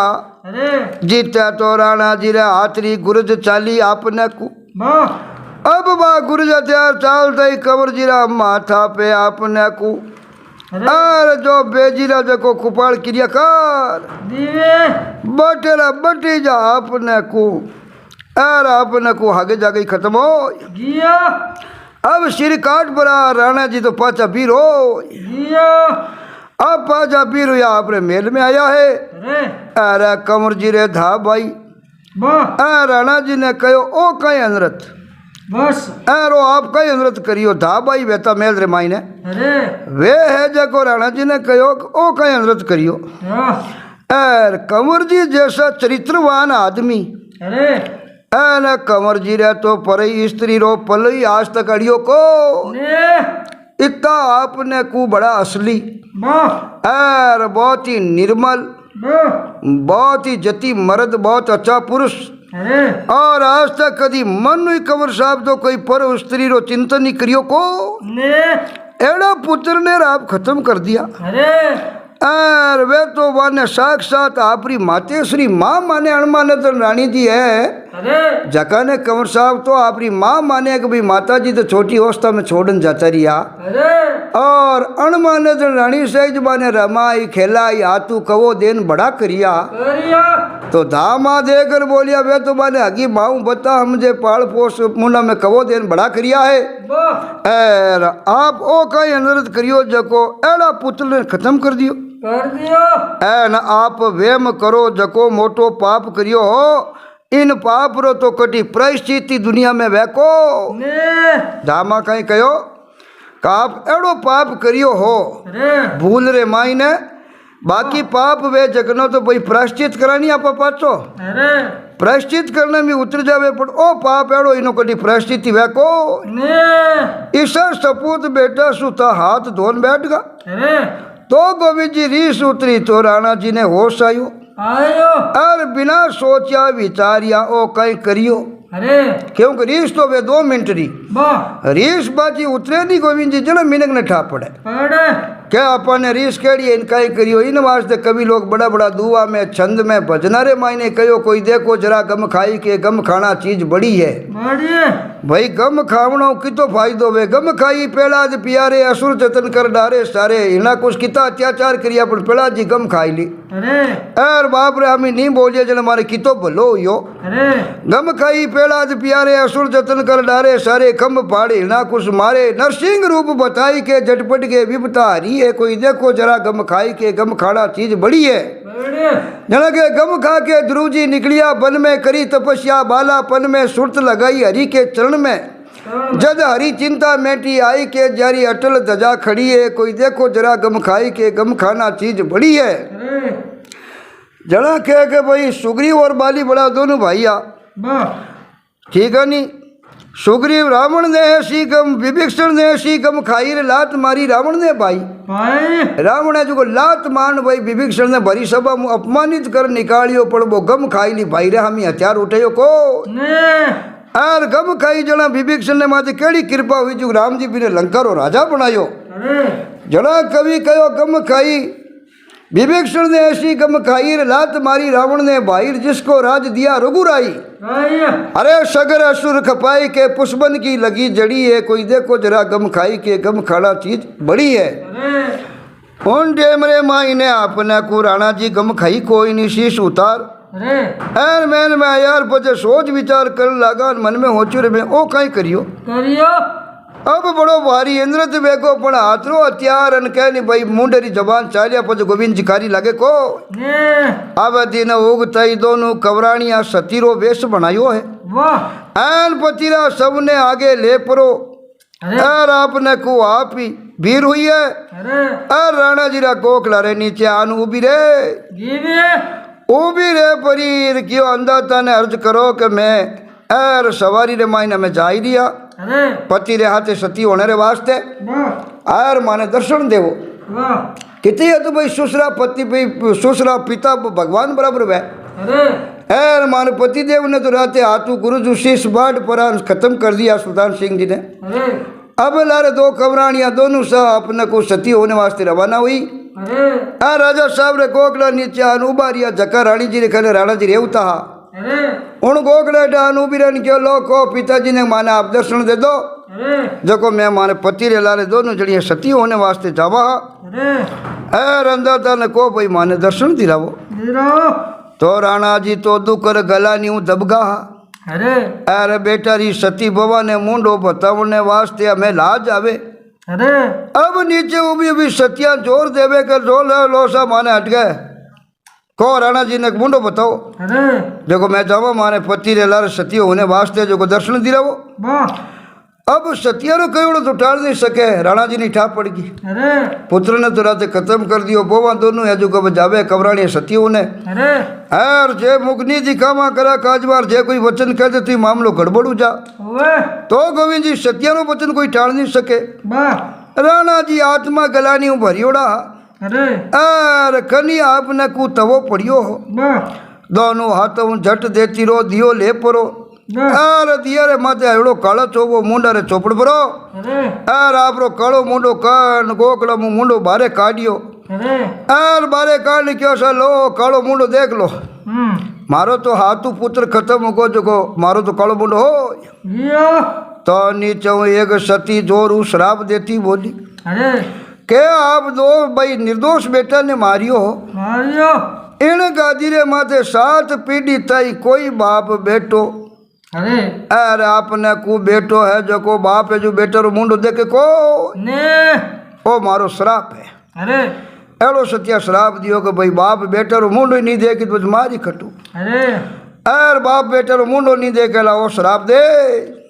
अरे जीता तो राणा जी रे हाथरी गुरज चाली आपने को। वाह अब बा गुरज त्यार चालता ही कंवर जी रा माथा पे आपने को। अरे अरे जो बेजीरा जको कुपाड़ क्रिया कर दीवे बटेरा बटी जा आपने को। अरे आपने को आगे जाके खत्म हो। गिया अब सिर काट पड़ा राणा जी तो पाचा पीर हो। गिया अब पाचा पीर या अपने मेल में आया है। अरे अरे कंवर जी रे था भाई। वाह राणा जी ने कहो ओ कई अनरत। बस अरे आप कई अनरत करियो था भाई वेता मेल रे माई ने। अरे वे है जको राणा जी ने कहो ओ कई अनरत करियो। वाह कंवर जी जैसा चरित्रवान आदमी अरे कंवर जी रे तो पर स्त्री रो पलई आज तक अड़ियो को ने इतना आपने को बड़ा असली वाह बहुत ही निर्मल वाह बहुत ही जति मर्द बहुत अच्छा पुरुष। अरे और आज तक कभी मन हुई कंवर साहब तो कोई पर स्त्री रो चिंतन नहीं करियो को। ने एड़ा पुत्र ने आप खत्म कर दिया। अरे और वे तो माने साक्षात आपरी माते श्री माँ माने अणमाने तो रानी जी है। अरे जका ने कंवर साहब तो आपरी माँ माने कि भाई माता जी तो छोटी अवस्था में छोड़न जाता रिया। अरे और अणमाने तो रानी सहज माने रमाई खेलाई आतू कवो देन बड़ा करिया। करिया तो धामा देकर बोलिया वे तो माने हगी माऊ बता हम जे पाल पोस मुंडा में कवो देन बड़ा करिया है। वाह एर आप ओ कई अनुरोध करियो जको एड़ा पुत्र ने खत्म कर दियो। कर दियो एन आप वेम करो जको मोटो पाप करियो हो। इन पाप रो तो कटी परिस्थिति दुनिया में वैको ने धामा कहीं कहो का आप एड़ो पाप करियो हो अरे भूल रे माई ने बाकी पाप वे जगनो तो भाई प्रायश्चित करानी आप पाचो अरे प्रायश्चित करने में उतर जावे पर ओ पाप एड़ो इनो कटी प्रायश्चित वैको ने ईसा सपूत बेटा सुता हाथ धोन बैठ गा। अरे तो गोविंद जी रीस उतरी तो राणा जी ने होश आयो आयो और बिना सोचा विचारिया ओ कहीं करियो। अरे क्योंकि रीस तो वे 2 मिनट री वाह रीस बाजी उतरे नहीं गोविंद जी जन मिनक ने ठा पड़े पड़े क्या अपन ने रीस केड़ी इनका ही करियो। इन वास्ते कभी लोग बड़ा बड़ा दुआ में छंद में भजनारे मायने कहो कोई देखो जरा गम खाई के गम खाना चीज बड़ी है। बढ़िए भाई गम खावणो कितो फायदो वे गम खाई पेलाज पियारे असुर जतन कर डारे सारे इना कुछ किता अत्याचार करिया पर पेलाज जी गम खाई ली। अरे अर बाप रे हमें नहीं बोलिए जन हमारे कितो भलो यो अरे गम खाई पेलाज पियारे असुर जतन कर डारे सारे खम पाड़े ना कुछ मारे नरसिंह रूप बताई के झटपट के विपता हरी है। कोई देखो जरा गम खाई के गम खाना चीज बड़ी है। बढ़िए जना के गम खा के ध्रुव जी निकलिया वन में करी तपस्या बालापन में सुरत लगाई हरि के चरण में जद हरी चिंता मेटी आई के जारी अटल ध्वजा खड़ी है। कोई देखो जरा गम खाई के गम खाना चीज बड़ी है। अरे जना कह के भाई सुग्रीव और बाली बड़ा दोनों भाइया वाह ठीक है नी। सुग्रीव रावण ने ऐसी गम विभीषण ने ऐसी गम खाई रे लात मारी रावण ने भाई भाई रावण है जो लात मान भाई विभीषण ने भरी सभा में अपमानित कर निकालियो पर वो गम खाई ली भाई रे हमें हथियार उठायो को ने और गम खाई जना विभीषण ने माथे केड़ी कृपा हुई जो राम जी भी ने लंका रो राजा बनायो। अरे जना कवि कहो गम खाई विभीषण ने ऐसी गम खाई रे लात मारी रावण ने भाई जिसको राज दिया रघुराई। भाई अरे सगर असुर खपाई के पुष्पन की लगी जड़ी है। कोई देखो जरा गम खाई के गम खाना चीज बड़ी है। अरे उन डेमरे माई ने आपने को राणा जी गम खाई कोई नहीं शीश उतार अरे एर मैन में यार पचे सोच विचार कर लगा मन में हो चुरे में ओ कहीं करियो। करियो अब बड़ो भारी इंद्रत बेको पण हाथरो हथियार अन कह नहीं भाई मुंडरी जबान चालिया पचे गोविंद जी कारी लागे को ने अब दिन उग तई दोनों कवरानिया सतीरो वेश बनायो है। वाह एन पतिरा सबने आगे ले परो अरे और आपने को आप ही भीड़ हुई है। अरे और राणा जीरा कोखला रे नीचे आन उबी रे गिवे उबी रे परीर क्यों अंदाता ने अर्ज करो कि मैं एर सवारी रे मायने में जा ही दिया अरे पति रे हाथे सती होने रे वास्ते वाह आर माने दर्शन देवो वाह कितनी है तो भाई सुसरा पति भाई सुसरा पिता भगवान बराबर वह अरे एर माने पति देव ने तो राते हाथू गुरु जी शीश बाट पर खत्म कर दिया सुल्तान सिंह जी ने। अरे अब लारे दो कमरानियां दोनों सा अपने को सती होने वास्ते रवाना हुई। अरे आ राजा साहब रे गोखला नीचे आन उबारिया जका रानी जी रे खले राणा जी रेवता हा। अरे उन गोखले डान उबीरन के लोको पिताजी ने माने आप दर्शन दे दो। अरे जको मैं माने पति रे लारे दोनों जड़िया सती होने वास्ते जावा। अरे ए रंदाता ने को भाई माने दर्शन दिलावो। हीरो तो राणा जी तो दुकर गला न्यू दबगा। अरे अरे बेटा री सती बवा ने मुंडो बतावने वास्ते हमें लाज आवे। अरे अब नीचे उभी उभी सतिया जोर देवे कर जो लोसा माने हट गए। को राणा जी ने मुंडो बताओ। अरे देखो मैं जावा माने पति रे लार सती होने वास्ते जो को दर्शन दिलावो। वाह अब सतिया रो कयोड़ो तो टाल नहीं सके। राणा जी ने ठाप पड़ गई। अरे पुत्र ने तो राते खत्म कर दियो। बोवा दोनों है जो कब जावे कबरानी सतियों ने। अरे और जे मुगनी जी कामा करा काजवार जे कोई वचन कह दे तो मामलो गड़बड़ू जा। ओए तो गोविंद जी सतिया रो वचन कोई टाल नहीं सके। वाह राणा जी आत्मा गलानी भरियोड़ा। अरे और कनी आपने को तवो पड़ियो हो। वाह दोनों हाथों झट देती रो दियो ले परो। वाह और दिया रे माथे एड़ो कालो चोबो मुंडा रे चोपड़ परो। अरे और आपरो कालो मुंडो कान गोकड़ा मुंडो बारे काढ़ियो। अरे और बारे काढ़ क्यों सा लो कालो मुंडो देख लो। मारो तो हाथू पुत्र खत्म हो गो जो मारो तो कालो मुंडो हो। जियो तो नीचे एक सती जोरू श्राप देती बोली अरे के आप दो भाई निर्दोष बेटा ने मारियो हो। मारियो इन गादी रे माथे 7 पीढ़ी तई कोई बाप बेटो। अरे अरे आपने को बेटो है जो को बाप है जो बेटा रो मुंडो देखे को ने ओ मारो श्राप है। अरे एड़ो सत्या श्राप दियो कि भाई बाप बेटा रो मुंडो ही नहीं देखे तो मारी खटू। अरे अर बाप बेटा रो मुंडो नहीं देखे ला वो श्राप दे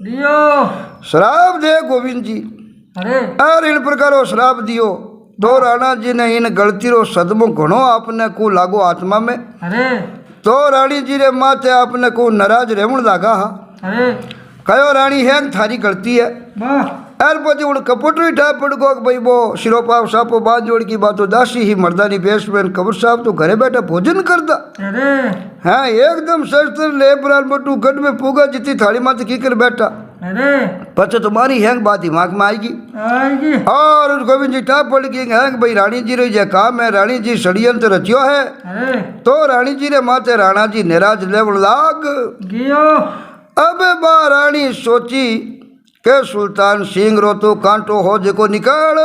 दियो श्राप दे गोविंद जी। अरे और इन प्रकार वो श्राप दियो। तो राणा जी ने इन गलती रो सदमो घणो आपने को लागो आत्मा में। अरे तो रानी जी रे माथे आपने को नाराज रेवण लागा हा। अरे कयो रानी है थारी गलती है। वाह यार पति उड़ कपट ही ठाप पड़ गो भाई वो सिरोपाव सापो बांध जोड़ की बात दासी ही मर्दानी बेस में कबर साहब तो घरे बैठा भोजन करता। अरे हाँ एकदम शस्त्र ले प्राण बटू गढ़ में पूगा जितनी थाली माथे की कर बैठा। अरे पचे तुम्हारी हैंग बात दिमाग में आएगी। आएगी और उस गोविंद जी ठाप पड़ गई हैंग भाई रानी जी रे काम है रानी जी षड्यंत्र रचियो है। अरे तो रानी जी रे माथे राणा जी निराज लेवल लाग गियो अब बा रानी सोची के सुल्तान सिंह रो तो कांटो हो जेको निकाल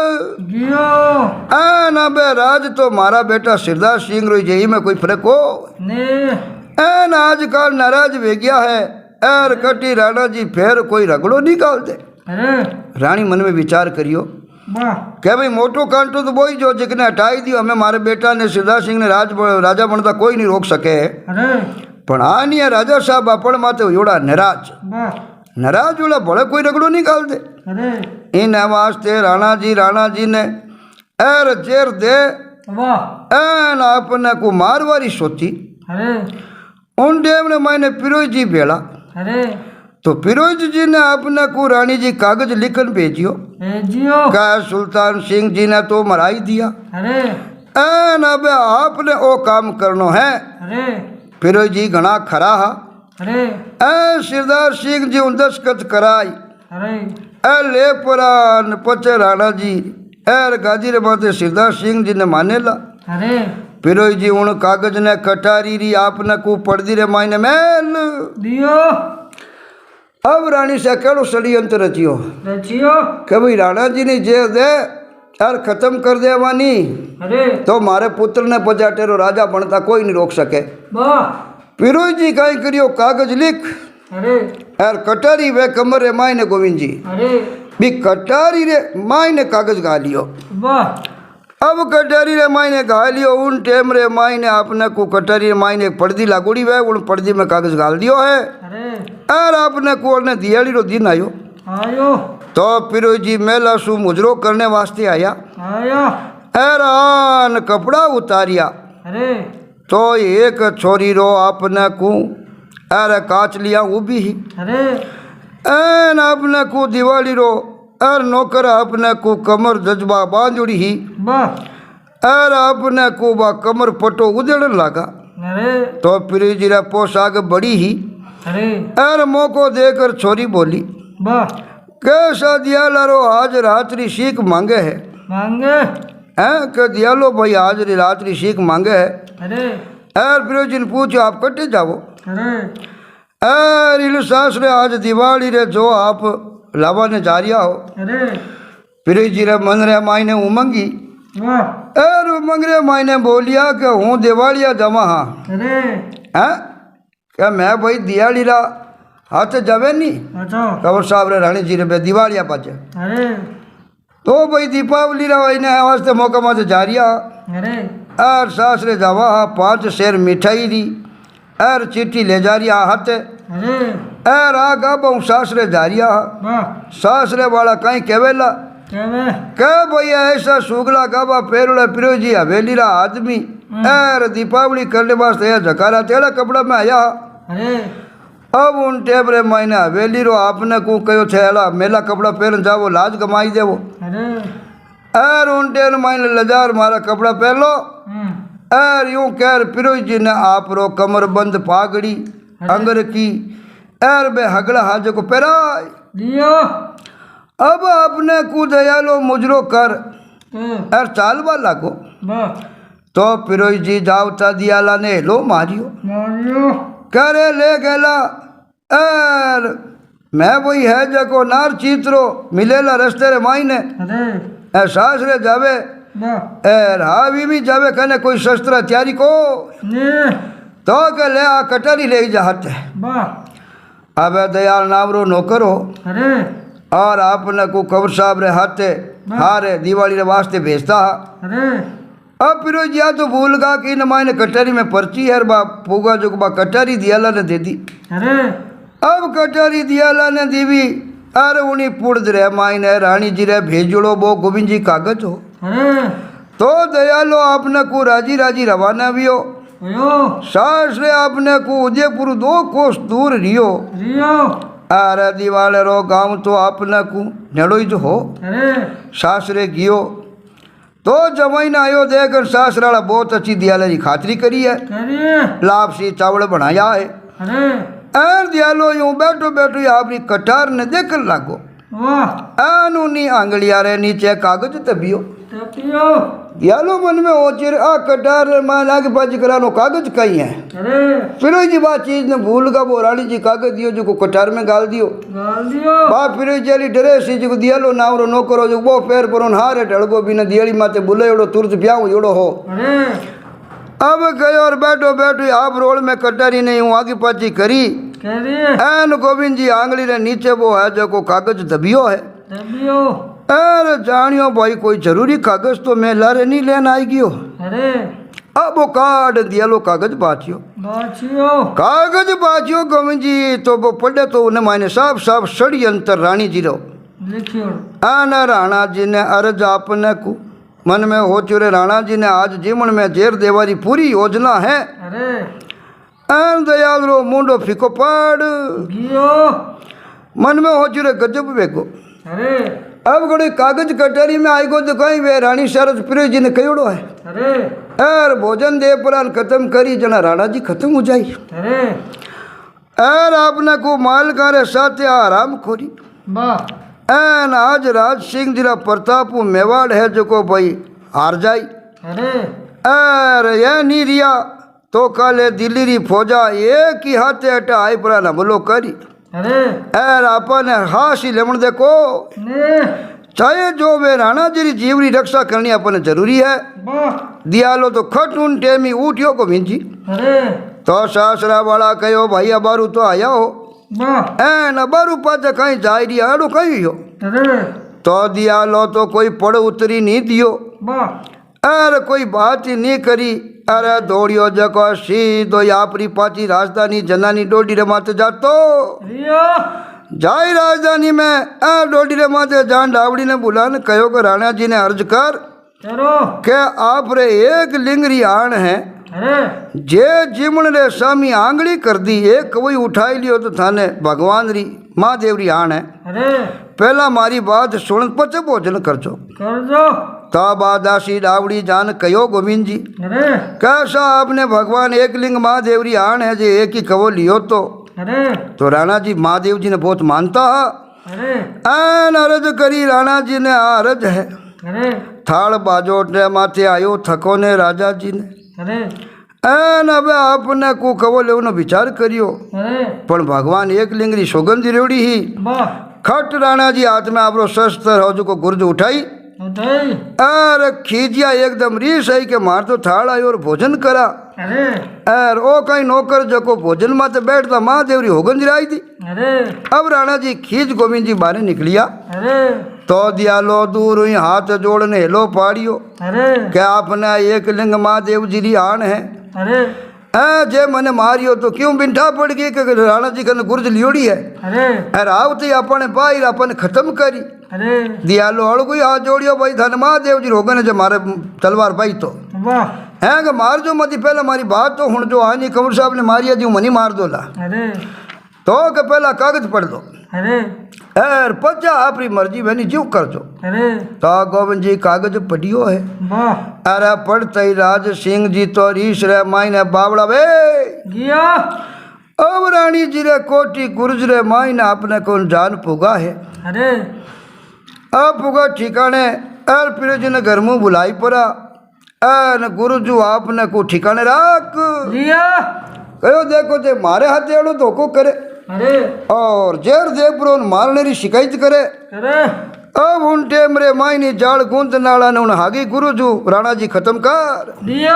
गियो एन अबे राज तो मारा बेटा सिरदार सिंह रो यही में कोई फर्क हो ने एन आजकल नाराज वे गया है। एर कटी राणा जी फिर कोई रगड़ो निकाल दे। अरे रानी मन में विचार करियो वाह क्या भाई मोटो कांटो तो बोई जो जिकने हटाई दियो हमें मारे बेटा ने सिरदार सिंह ने राजा बनता कोई नहीं रोक सके। अरे पण आनिया राजा साहब अपन माते योड़ा नाराज वाह नाराज वाला भले कोई रगड़ो निकाल दे। अरे इन वास्ते राणा जी ने एर जेर दे वाह एन आपने को मारवारी सोची। अरे उन टाइम ने मैंने पिरोज जी भेड़ा अरे तो फिरोज जी ने अपने को रानी जी कागज लिखन भेजियो भेजियो का सुल्तान सिंह जी ने तो मराई दिया। अरे एन अब आपने वो काम करनो है। अरे फिरोज जी घना खरा हा। अरे ए सिरदार सिंह जी उन दस्खत कराई अरे ए ले पुरान पचे राणा जी एर गाजी रे माते सिरदार सिंह जी ने मानेला। अरे फिरोज जी उन कागज ने कटारी री आपने को पड़दी रे मायने मेल दियो अब रानी से केड़ो षड्यंत्र रचियो रचियो कि भाई राणा जी ने जेल दे यार खत्म कर देवानी अरे तो मारे पुत्र ने पचाटेरो राजा बनता कोई नहीं रोक सके। वाह फिरोज जी कहीं करियो कागज लिख अरे यार कटारी वे कमर रे मायने गोविंद जी अरे भी कटारी रे मायने कागज गा लियो। वाह अब कटारी रे मायने गा लियो उन टेम रे मायने आपने को कटारी रे मायने एक पर्दी लागोड़ी वे उन पर्दी में कागज गाल दियो है। अरे और आपने को ने दियाली रो दिन आयो आयो तो फिरोज जी मेला सु मुजरो करने वास्ते आया। आयो हैरान कपड़ा उतारिया अरे तो एक छोरी रो आपने को अरे काच लिया उभी ही अरे एन आपने को दिवाली रो अर नौकर अपने को कमर जज्बा बांधुड़ी ही वाह अर अपने को बा कमर पटो उधेड़न लगा। अरे तो फिरोज जी रा पोशाक बड़ी ही अरे अर मौको देकर छोरी बोली वाह कैसा दियाला रो आज रात्रि सीख मांगे है मांगे हैं कि दियालो भाई आज रात्रि सीख मांगे है। अरे फिर जिन पूछो आप कटे जाओ अरे इल सास रे आज दिवाली रे जो आप लावा ने जा रिया हो। अरे फिर जी रे मन रे मायने उमंगी वाह उमंग रे मायने बोलिया कि हूँ दिवालिया जमा हाँ अरे हैं क्या मैं भाई दियाली रा हाथ जावे नहीं अच्छा कंवर साहब रे रानी जी रे बे दिवालिया पाचे अरे तो भाई दीपावली रा वाइने वास्ते मौका माते जा रिया अरे और सास रे जावा 5 शेर मिठाई री और चिट्ठी ले जा रिया हाथे अरे और आ गाबा सास रे जा रिया वाह सास रे वाला कहीं केवेला क्या मैं कह भैया ऐसा सुगला गाबा पेरोड़ा पिरो जी हवेली रा आदमी और दीपावली करने वास्ते यह जकारा तेरा कपड़ा में आया। अरे अब उन टेबरे मायने हवेली रो आपने को कहो थेला मेला कपड़ा पहन जावो लाज कमाई देवो अरे और उन टेन मायने लजार मारा कपड़ा पहन लो और यूं कह पिरो जी ने आप रो कमर बंद पागड़ी अंगर की और बे हगड़ा हाजे को पहराई दियो अब अपने को दयालो मुजरो कर तो और चालवा लागो वाह तो पिरोई जी जावता दियाला ने लो मारियो मारियो करे ले गेला और मैं वही है जको नार चीतरो मिलेला रस्ते रे मायने अरे सास रे जावे वाह एर हावी भी जावे कने कोई शस्त्र तैयारी को ने तो के ले आ कटारी ले जा हाथ वाह अब दयाल नावरो नौकर हो अरे और आपने को कंवर साहब रे हाथे हारे दिवाली रे वास्ते भेजता अरे अब फिर या तो भूल गा कि न मायने कटारी में पर्ची है बा पूगा जो बा कटारी दियाला ने दे दी। अरे अब कटारी दियाला ने दीवी अरे उन्हीं पुड़ रे मायने रानी जी रे भेजड़ो बो गोविंद जी कागज हो अरे तो दयालो आपने को राजी राजी रवाना भी हो यो सास रे आपने को उदयपुर 2 कोस दूर रियो रियो अरे दिवाले रो गाँव तो आपने को नेड़ो ही जो हो अरे सास रे गियो तो जमाई ने आयो देख सास राला बहुत अच्छी दियाले की खातरी करी है करिए लापसी चावल बनाया है अरे एर दियालो यूं बैठो बैठो आपनी कटार ने देखन लागो वाह आनूनी आंगलिया रे नीचे कागज तबियो तपियो दियालो मन में ओचिर आ कटार मान आगे पाछ करानो कागज कहीं है अरे फिर जी बात चीज ने भूल गा वो रानी जी कागज दियो जो को कटार में गाल दियो गाल दियो बा फिर चली ड्रेस जी को दियालो नावरो नौकरो जो वो पैर पर हारे ढड़गो बिना दियाली माते बुले एड़ो तुरत ब्याह एड़ो हो अरे अब गयो और बैठो बैठो आप रोल में कटारी नहीं हूँ आगे पाछी करी करिए एन गोविंद जी आंगली रे नीचे वो है जो को कागज दबियो है तपियो अरे जानियो भाई कोई जरूरी कागज तो मैं लारे नहीं लेना आई गयो। अरे अब वो काट दिया लो कागज बाचियो गोविंद जी तो वो पढ़े तो उन्हें मायने साफ साफ षड्यंत्र रानी जी रो लिखियो आना राणा जी ने अर्ज आपने को मन में हो चुरे राणा जी ने आज जीवन में जेर देवारी पूरी योजना है। अरे एन दयाल रो मुंडो फीको पड़ गियो मन में हो चुरे गजब बेगो। अरे अब गड़े कागज कटारी में आई गो तो कहीं वे रानी शरद प्रिय जी ने कहोड़ो है अरे एर भोजन दे पुरान खत्म करी जना राणा जी खत्म हो जाई अरे एर आपने को माल कारे साथे आराम खोरी वाह एन आज राज सिंह जिला प्रताप मेवाड़ है जो को भाई हार जाई अरे एर ये नहीं रिया तो काले दिल्ली री फौजा एक ही हाथे हटा आई पुराना हमलो करी अरे एर आपने हासी लेमन देखो ने चाहे जो वे राणा जी री जीवनी रक्षा करनी अपने जरूरी है। वाह दियालो तो खट उन टेमी उठियो को भिंजी अरे तो सासरा वाला कहो भाई अबारू तो आया हो वाह एन अबारू पाचे कहीं जाई रही आड़ो कहीं हो अरे तो दियालो तो कोई पड़ उतरी नहीं दियो वाह अरे कोई बात ही नहीं करी अरे दौड़ियो जको सीधो यापरी पाची राजधानी जनानी डोडी रे माते जातो रियो जाई राजधानी में डोडी रे माते जान डावड़ी ने बुलान कहो कि राणा जी ने अर्ज कर करो के आप रे एक लिंगरी आण है अरे जे जीवन रे सामी आंगली कर दी एक कोई उठाई लियो तो थाने भगवान री महादेव री आण है। अरे पहला मारी बात सुन पचे भोजन करजो कर दो ताबादासी डावड़ी जान कहो गोविंद जी अरे कैसा आपने भगवान एक लिंग महादेव री आण है जे एक ही कवो लियो तो अरे राणा जी महादेव जी ने बहुत मानता है अरे एन अरज करी राणा जी ने आ अरज है अरे थाल बाजोटे माथे आयो थको ने राजा जी ने अरे एन હવે આપને કુ કવો લેવાનો વિચાર કર્યો अरे પણ ભગવાન એક લિંગરી સોગંદી રેવડી હી वाह ખટ રાણાજી હાથ में આપણો શસ્ત્ર હજુ को गुर्ज उठाई उठाई अरे खींचिया एकदम रीस आई के मार तो थाल आयो और भोजन करा अरे अर ओ कहीं नौकर जको भोजन माते बैठता महादेवरी होगंज आई थी अरे अब राणा जी खींच गोविंद जी बाहर निकलिया अरे तो दियालो दूर हुई हाथ जोड़ने हेलो पाड़ियो अरे क्या आपने एक लिंग महादेव जी री आन है अरे जे मने मारियो तो क्यों बिंठा पड़ गई कि राणा जी कने गुर्ज लियोड़ी है अरे अरे आवती अपने बाहर अपने खत्म करी अरे दियालो हड़गुई हाथ जोड़ियो भाई धन महादेव जी रोगन जो मारे तलवार पाई तो वाह है कि मार जो मती पहले मारी बात तो हूँ जो आनी कंवर साहब ने मारिया जी मनी मार दो ला अरे तो के पहला कागज पढ़ दो अरे एर पचा आपरी मर्जी बनी जीव कर दो अरे तो गोविंद जी कागज पढ़ियो है वाह अरे पढ़ते ही राज सिंह जी तो रीस रे मायने बावड़ा वे गया अब रानी जी रे कोटी गुर्ज रे मायने आपने कौन जान पुगा है अरे अब पुगा ठिकाने एर फिर जी ने घर मुँह बुलाई पड़ा एन गुरुजू आपने को ठिकाने राख लिया कहो देखो जे मारे हाथे एड़ो धोखो करे अरे और जेर देवपुरो मारने री शिकायत करे अरे अब उन टेम रे मायनी जाड़ गूंद नाला ने उन हागी गुरुजू राणा जी खत्म कर लिया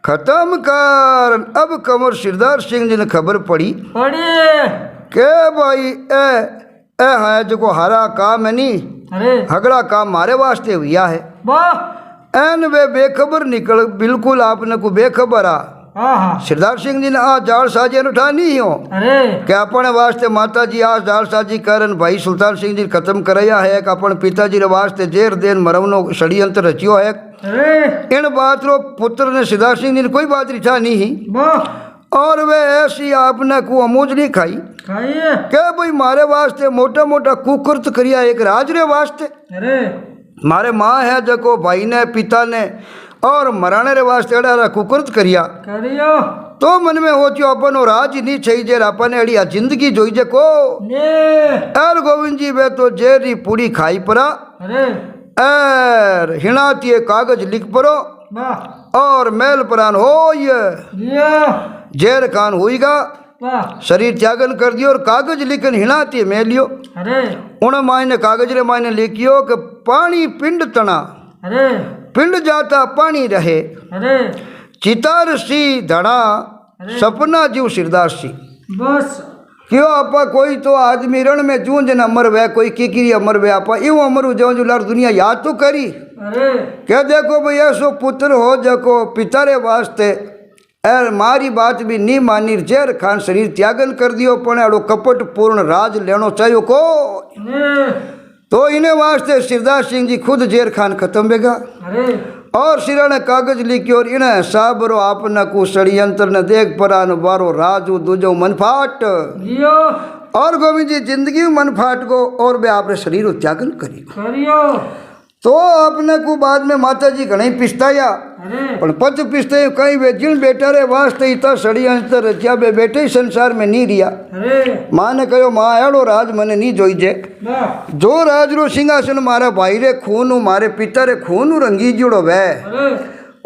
खत्म कर अब कंवर सिरदार सिंह जी ने खबर पड़ी पढ़िए के भाई ए है जो हरा काम है नी अरे हगड़ा काम मारे वास्ते हुआ है वाह एन वे बेखबर निकल बिल्कुल आपने को बेखबर आ हाँ हाँ सिरदार सिंह जी ने आ जाड़ साजी उठा नहीं हो अरे कि अपने वास्ते माता जी आज जाड़ साजी करन भाई सुल्तान सिंह जी खत्म कराया है कि अपन पिताजी रे वास्ते जेर देन मरवनो षड्यंत्र रचियो है अरे इन बात रो पुत्र ने सिरदार सिंह जी ने कोई बात रिछा नहीं वाह और वे ऐसी आपने को अमूज नहीं खाई खाइए क्या भाई मारे वास्ते मोटा मोटा कुकृत करिया एक राज रे वास्ते अरे मारे माँ है जको भाई ने पिता ने और मराने रे वास्ते अड़ा कुकृत करिया करियो तो मन में होतियो अपन और राज नहीं चाहिए जे अपन अड़िया जिंदगी जोई जे को ने एर गोविंद जी वे तो जेरी पूरी खाई परा अरे एर हिणाती कागज लिख परो वाह और मेल परान हो ये लिया जेर खान हुईगा वाह शरीर त्यागन कर दियो और कागज लिखन हिणाती में लियो अरे उन मायने कागज रे मायने लिखियो कि पानी पिंड तना अरे पिंड जाता पानी रहे अरे चितार सी धड़ा सपना जीव सिरदार सी बस क्यों आपा कोई तो आदमी रण में जूझ न अमर वे कोई किकिरी अमर वे आपा यूं अमर जो जो लार दुनिया याद तो करी अरे क्या देखो भाई ऐसो पुत्र हो जको पिता रे वास्ते एर मारी बात भी नहीं मानी जेर खान शरीर त्यागन कर दियो पण एड़ो कपट पूर्ण राज लेनो चाहिए को ने तो इन्हें वास्ते सिरदार सिंह जी खुद जेर खान खत्म बेगा अरे और सिरा ने कागज लिखी और इन्हें साबरो आपने को षड्यंत्र ने देख परान बारो राजू दूजो मनफाट लियो और गोविंद जी जिंदगी में मनफाट को और वे आपने शरीर को त्यागन करी करियो तो आपने को बाद में माता जी घणी पिछताया अरे पण पच पिछते कहीं वे जिन बेटा रे वास्ते इतना षड्यंत्र रचिया बे बेटे ही संसार में नहीं रिया अरे माँ ने कहो माँ एड़ो राज मने नहीं जोई जे वाह जो राज रो सिंहासन मारा भाई रे खून मारे पिता रे खून रंगी जुड़ो वे अरे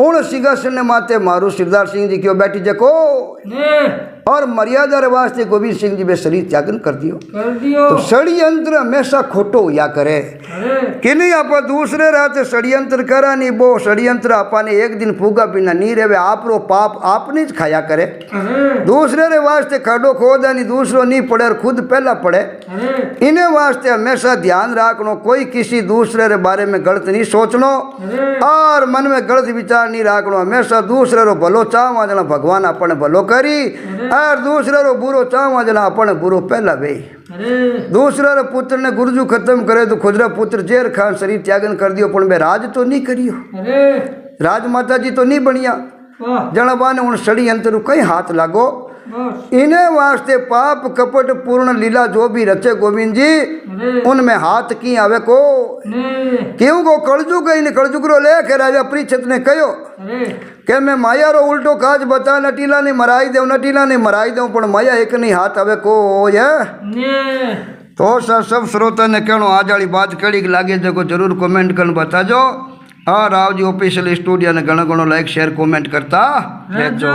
उन सिंहासन ने माते मारू सिरदार सिंह जी क्यों बैठी जको ने और मर्यादा रे वास्ते गोविंद सिंह जी बे शरीर त्यागन कर दियो कर दियो तो षड्यंत्र हमेशा खोटो हुआ करे अरे कि नहीं आप दूसरे राते षड्यंत्र करा नहीं वो षड्यंत्र आपने एक दिन फूगा पीना नहीं रहे आप रो पाप आपने खाया करे अरे दूसरे रे वास्ते खडो खोदा नहीं दूसरो नहीं पड़े और खुद पहला पड़े अरे इन्हें वास्ते हमेशा ध्यान रखनो कोई किसी दूसरे रे बारे में गलत नहीं सोचनो अरे और मन में गलत विचार नहीं रखनो हमेशा दूसरे रो भलो चाहवा जना भगवान अपने भलो करी और दूसरे रो बुरो चाहवा जना अपने बुरो पहला बे अरे दूसरा रे पुत्र ने गुरुजू खत्म करे तो खुदरा पुत्र जेर खान शरीर त्यागन कर दियो पण बे राज तो नहीं करियो अरे राज माता जी तो नहीं बनिया वाह जनबा ने उन षड्यंत्र कहीं हाथ लागो बस इन्हें वास्ते पाप कपट पूर्ण लीला जो भी रचे गोविंद जी अरे उनमें हाथ की आवे को ने क्यों को कलजुग इन कलजुग रो लेख राजा परीक्षित ने कहो अरे के मैं माया रो उल्टो काज बता नटीला ने मराई देव नटीला ने मराई देव पण माया एक नहीं हाथ आवे को ये ने तो सर सब श्रोता ने कहनो आज वाली बात कड़ी लागे जो जरूर कमेंट कर बताजो और आवजी ऑफिशियल स्टूडियो ने घणो घणो लाइक शेयर कमेंट करता रहजो।